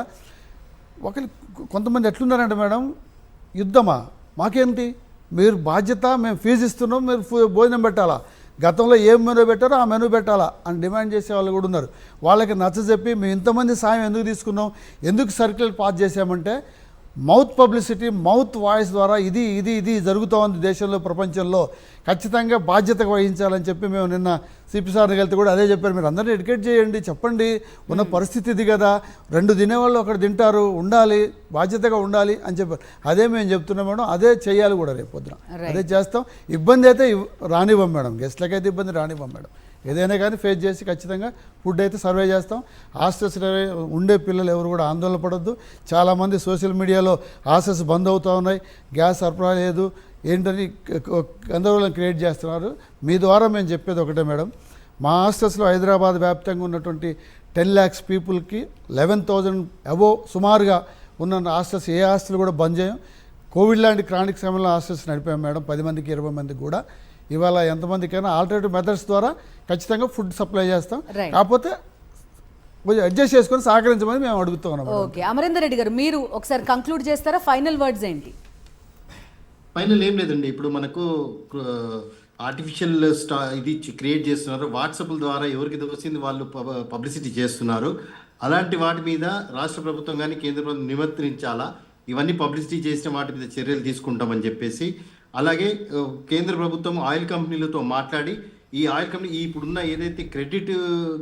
కొంతమంది ఎట్లున్నారంటే మేడం, యుద్ధమా మాకేంటి, మీరు బాధ్యత, మేము ఫీజు ఇస్తున్నాం, మీరు భోజనం పెట్టాలా, గతంలో ఏం మెనూ పెట్టారో ఆ మెనూ పెట్టాలా అని డిమాండ్ చేసే వాళ్ళు కూడా ఉన్నారు. వాళ్ళకి నచ్చజెప్పి మేము ఇంతమంది సాయం ఎందుకు తీసుకున్నాం, ఎందుకు సర్క్యులర్ పాస్ చేసామంటే మౌత్ పబ్లిసిటీ, మౌత్ వాయిస్ ద్వారా ఇది జరుగుతూ ఉంది దేశంలో, ప్రపంచంలో, ఖచ్చితంగా బాధ్యత వహించాలని చెప్పి మేము నిన్న సిపి సార్ని వెళ్తే కూడా అదే చెప్పారు. మీరు అందరినీ ఎడ్యుకేట్ చేయండి, చెప్పండి ఉన్న పరిస్థితి ఇది కదా, 2 తినేవాళ్ళు ఒకటి తింటారు, ఉండాలి, బాధ్యతగా ఉండాలి అని చెప్పారు. అదే మేము చెప్తున్నాం మేడం, అదే చేయాలి కూడా రేపు పొద్దున, అదే చేస్తాం. ఇబ్బంది అయితే రానివ్వం మేడం, గెస్ట్లకైతే ఇబ్బంది రానివ్వం మేడం. ఏదైనా కానీ ఫేస్ చేసి ఖచ్చితంగా ఫుడ్ అయితే సర్వే చేస్తాం. హాస్టల్స్ ఉండే పిల్లలు ఎవరు కూడా ఆందోళన పడొద్దు. చాలామంది సోషల్ మీడియాలో హాస్టల్స్ బంద్ అవుతూ ఉన్నాయి, గ్యాస్ సరఫరా లేదు ఏంటని గందరగోళం క్రియేట్ చేస్తున్నారు. మీ ద్వారా మేము చెప్పేది ఒకటే మేడం, మా హాస్టల్స్లో హైదరాబాద్ వ్యాప్తంగా ఉన్నటువంటి 10 lakhs పీపుల్కి 11,000 అబోవ్ సుమారుగా ఉన్న హాస్టల్స్ ఏ హాస్టల్ కూడా బంద్ చేయం. కోవిడ్ లాంటి క్రానిక్ సమయంలో హాస్టల్స్ నడిపాం మేడం, 10 మందికి 20 మందికి కూడా. ఇవాళ ఎంతమందికైనా ఆల్టర్నేటివ్ మెథడ్స్ ద్వారా ఖచ్చితంగా ఫుడ్ సప్లై చేస్తాం. కాకపోతే కొంచెం అడ్జస్ట్ చేసుకొని సహకరించమని మేము అడుగుతూ ఉన్నాం. ఓకే, అమరేందర్ రెడ్డి గారు మీరు ఒకసారి కంక్లూడ్ చేస్తారా? ఫైనల్ వర్డ్స్ ఏంటి? ఫైనల్ ఏం లేదండి, ఇప్పుడు మనకు ఆర్టిఫిషియల్ ఇది క్రియేట్ చేస్తున్నారు, వాట్సాప్ల ద్వారా ఎవరికి దోచింది వాళ్ళు పబ్లిసిటీ చేస్తున్నారు. అలాంటి వాటి మీద రాష్ట్ర ప్రభుత్వం కానీ కేంద్ర ప్రభుత్వం నియంత్రించాలా, ఇవన్నీ పబ్లిసిటీ చేసిన వాటి మీద చర్యలు తీసుకుంటామని చెప్పేసి. అలాగే కేంద్ర ప్రభుత్వం ఆయిల్ కంపెనీలతో మాట్లాడి ఈ ఆయిల్ కంపెనీ ఇప్పుడున్న ఏదైతే క్రెడిట్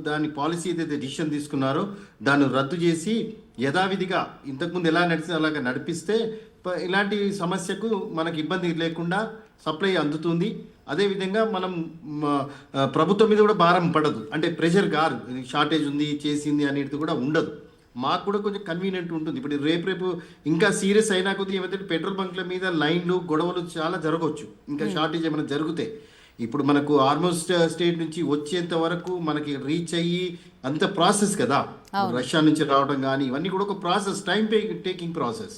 దాని పాలసీ ఏదైతే డిసిషన్ తీసుకున్నారో దాన్ని రద్దు చేసి యథావిధిగా ఇంతకుముందు ఎలా నడిచిందో అలాగా నడిపిస్తే ఇలాంటి సమస్యకు మనకు ఇబ్బంది లేకుండా సప్లై అందుతుంది. అదేవిధంగా మనం ప్రభుత్వం మీద కూడా భారం పడదు, అంటే ప్రెషర్ కాదు, షార్టేజ్ ఉంది చేసింది అనేది కూడా ఉండదు. మాకు కూడా కొంచెం కన్వీనియంట్ ఉంటుంది. ఇప్పుడు రేపు ఇంకా సీరియస్ అయినా కొద్ది ఏమైతే పెట్రోల్ బంక్ల మీద లైన్లు గొడవలు చాలా జరగవచ్చు, ఇంకా షార్టేజ్ ఏమైనా జరిగితే. ఇప్పుడు మనకు ఆల్మోస్ట్ స్టేట్ నుంచి వచ్చేంత వరకు మనకి రీచ్ అయ్యి అంత ప్రాసెస్ కదా, రష్యా నుంచి రావడం కానీ ఇవన్నీ కూడా ఒక process, time taking process.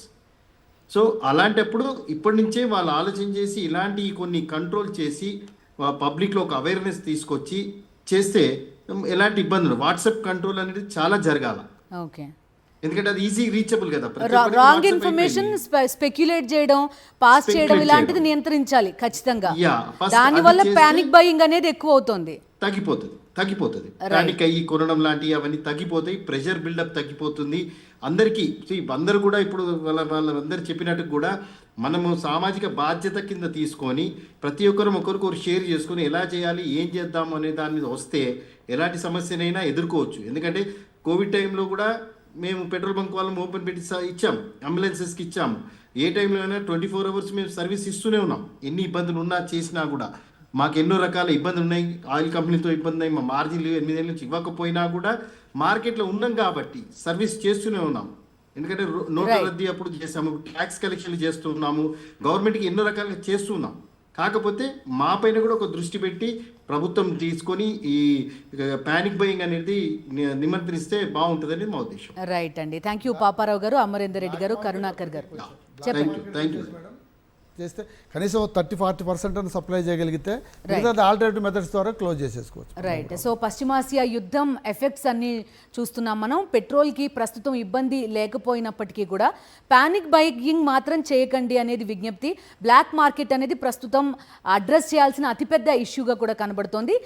So అలాంటప్పుడు ఇప్పటి నుంచే వాళ్ళు ఆలోచన చేసి ఇలాంటి కొన్ని కంట్రోల్ చేసి పబ్లిక్లో ఒక అవేర్నెస్ తీసుకొచ్చి చేస్తే ఎలాంటి ఇబ్బందులు, వాట్సాప్ కంట్రోల్ అనేది చాలా జరగాల. ఓకే, ఎందుకంటే అది ఈజీ రీచబుల్ కదా. రాంగ్ ఇన్ఫర్మేషన్ స్పెక్యులేట్ చేయడం, పాస్ చేయడం ఇలాంటిది నియంత్రించాలి ఖచ్చితంగా. దాని వల్ల పానిక్ బయింగ్ అనేది ఎక్కువ అవుతుంది, తగ్గిపోతుంది. పానిక్ అయ్యి కొనడం లాంటివి అవన్నీ తగ్గిపోతాయి, ప్రెషర్ బిల్డప్ తగ్గిపోతుంది. అందరికీ అందరూ కూడా ఇప్పుడు వాళ్ళందరూ చెప్పినట్టు కూడా మనము సామాజిక బాధ్యత కింద తీసుకొని ప్రతి ఒక్కరు ఒకరికొకరు షేర్ చేసుకొని ఎలా చేయాలి, ఏం చేద్దాం అనే దాని మీద వస్తే ఎలాంటి సమస్యనైనా ఎదుర్కోవచ్చు. ఎందుకంటే కోవిడ్ టైంలో కూడా మేము పెట్రోల్ బంక్ వాళ్ళని ఓపెన్ పెట్టి ఇచ్చాం, అంబులెన్సెస్కి ఇచ్చాము. ఏ టైంలో అయినా 24 hours మేము సర్వీస్ ఇస్తూనే ఉన్నాం. ఎన్ని ఇబ్బందులు ఉన్నా చేసినా కూడా మాకు ఎన్నో రకాల ఇబ్బందులు ఉన్నాయి. ఆయిల్ కంపెనీతో ఇబ్బంది ఉన్నాయి, మా మార్జిన్లు 8 ఏళ్ళ నుంచి ఇవ్వకపోయినా కూడా మార్కెట్లో ఉన్నాం కాబట్టి సర్వీస్ చేస్తూనే ఉన్నాం. ఎందుకంటే నోట్ల రద్దీ అప్పుడు చేసాము, ట్యాక్స్ కలెక్షన్లు చేస్తున్నాము, గవర్నమెంట్కి ఎన్నో రకాలుగా చేస్తున్నాం. కాకపోతే మా పైన కూడా ఒక దృష్టి పెట్టి ప్రభుత్వం తీసుకొని ఈ పానిక్ బయింగ్ అనేది నిమంత్రిస్తే బాగుంటుందని మా ఉద్దేశం. రైట్ అండి, థ్యాంక్ యూ పాపారావు గారు, అమరేందర్ రెడ్డి గారు, కరుణాకర్ గారు. చెప్పండి. Thank you. చేస్తే కనీసం 30-40% సప్లై చేయగలిగితే మిగతా ఆల్టర్నేటివ్ మెథడ్స్ ద్వారా క్లోజ్ చేసేసుకోవచ్చు. రైట్. సో పశ్చిమాసియా యుద్ధం ఎఫెక్ట్స్ అన్ని చూస్తున్నాం మనం. పెట్రోల్కి ప్రస్తుతం ఇబ్బంది లేకపోయినప్పటికీ కూడా పానిక్ బైయింగ్ మాత్రం చేయకండి అనేది విజ్ఞప్తి. బ్లాక్ మార్కెట్ అనేది ప్రస్తుతం అడ్రస్ చేయాల్సిన అతిపెద్ద ఇష్యూగా కూడా కనబడుతోంది.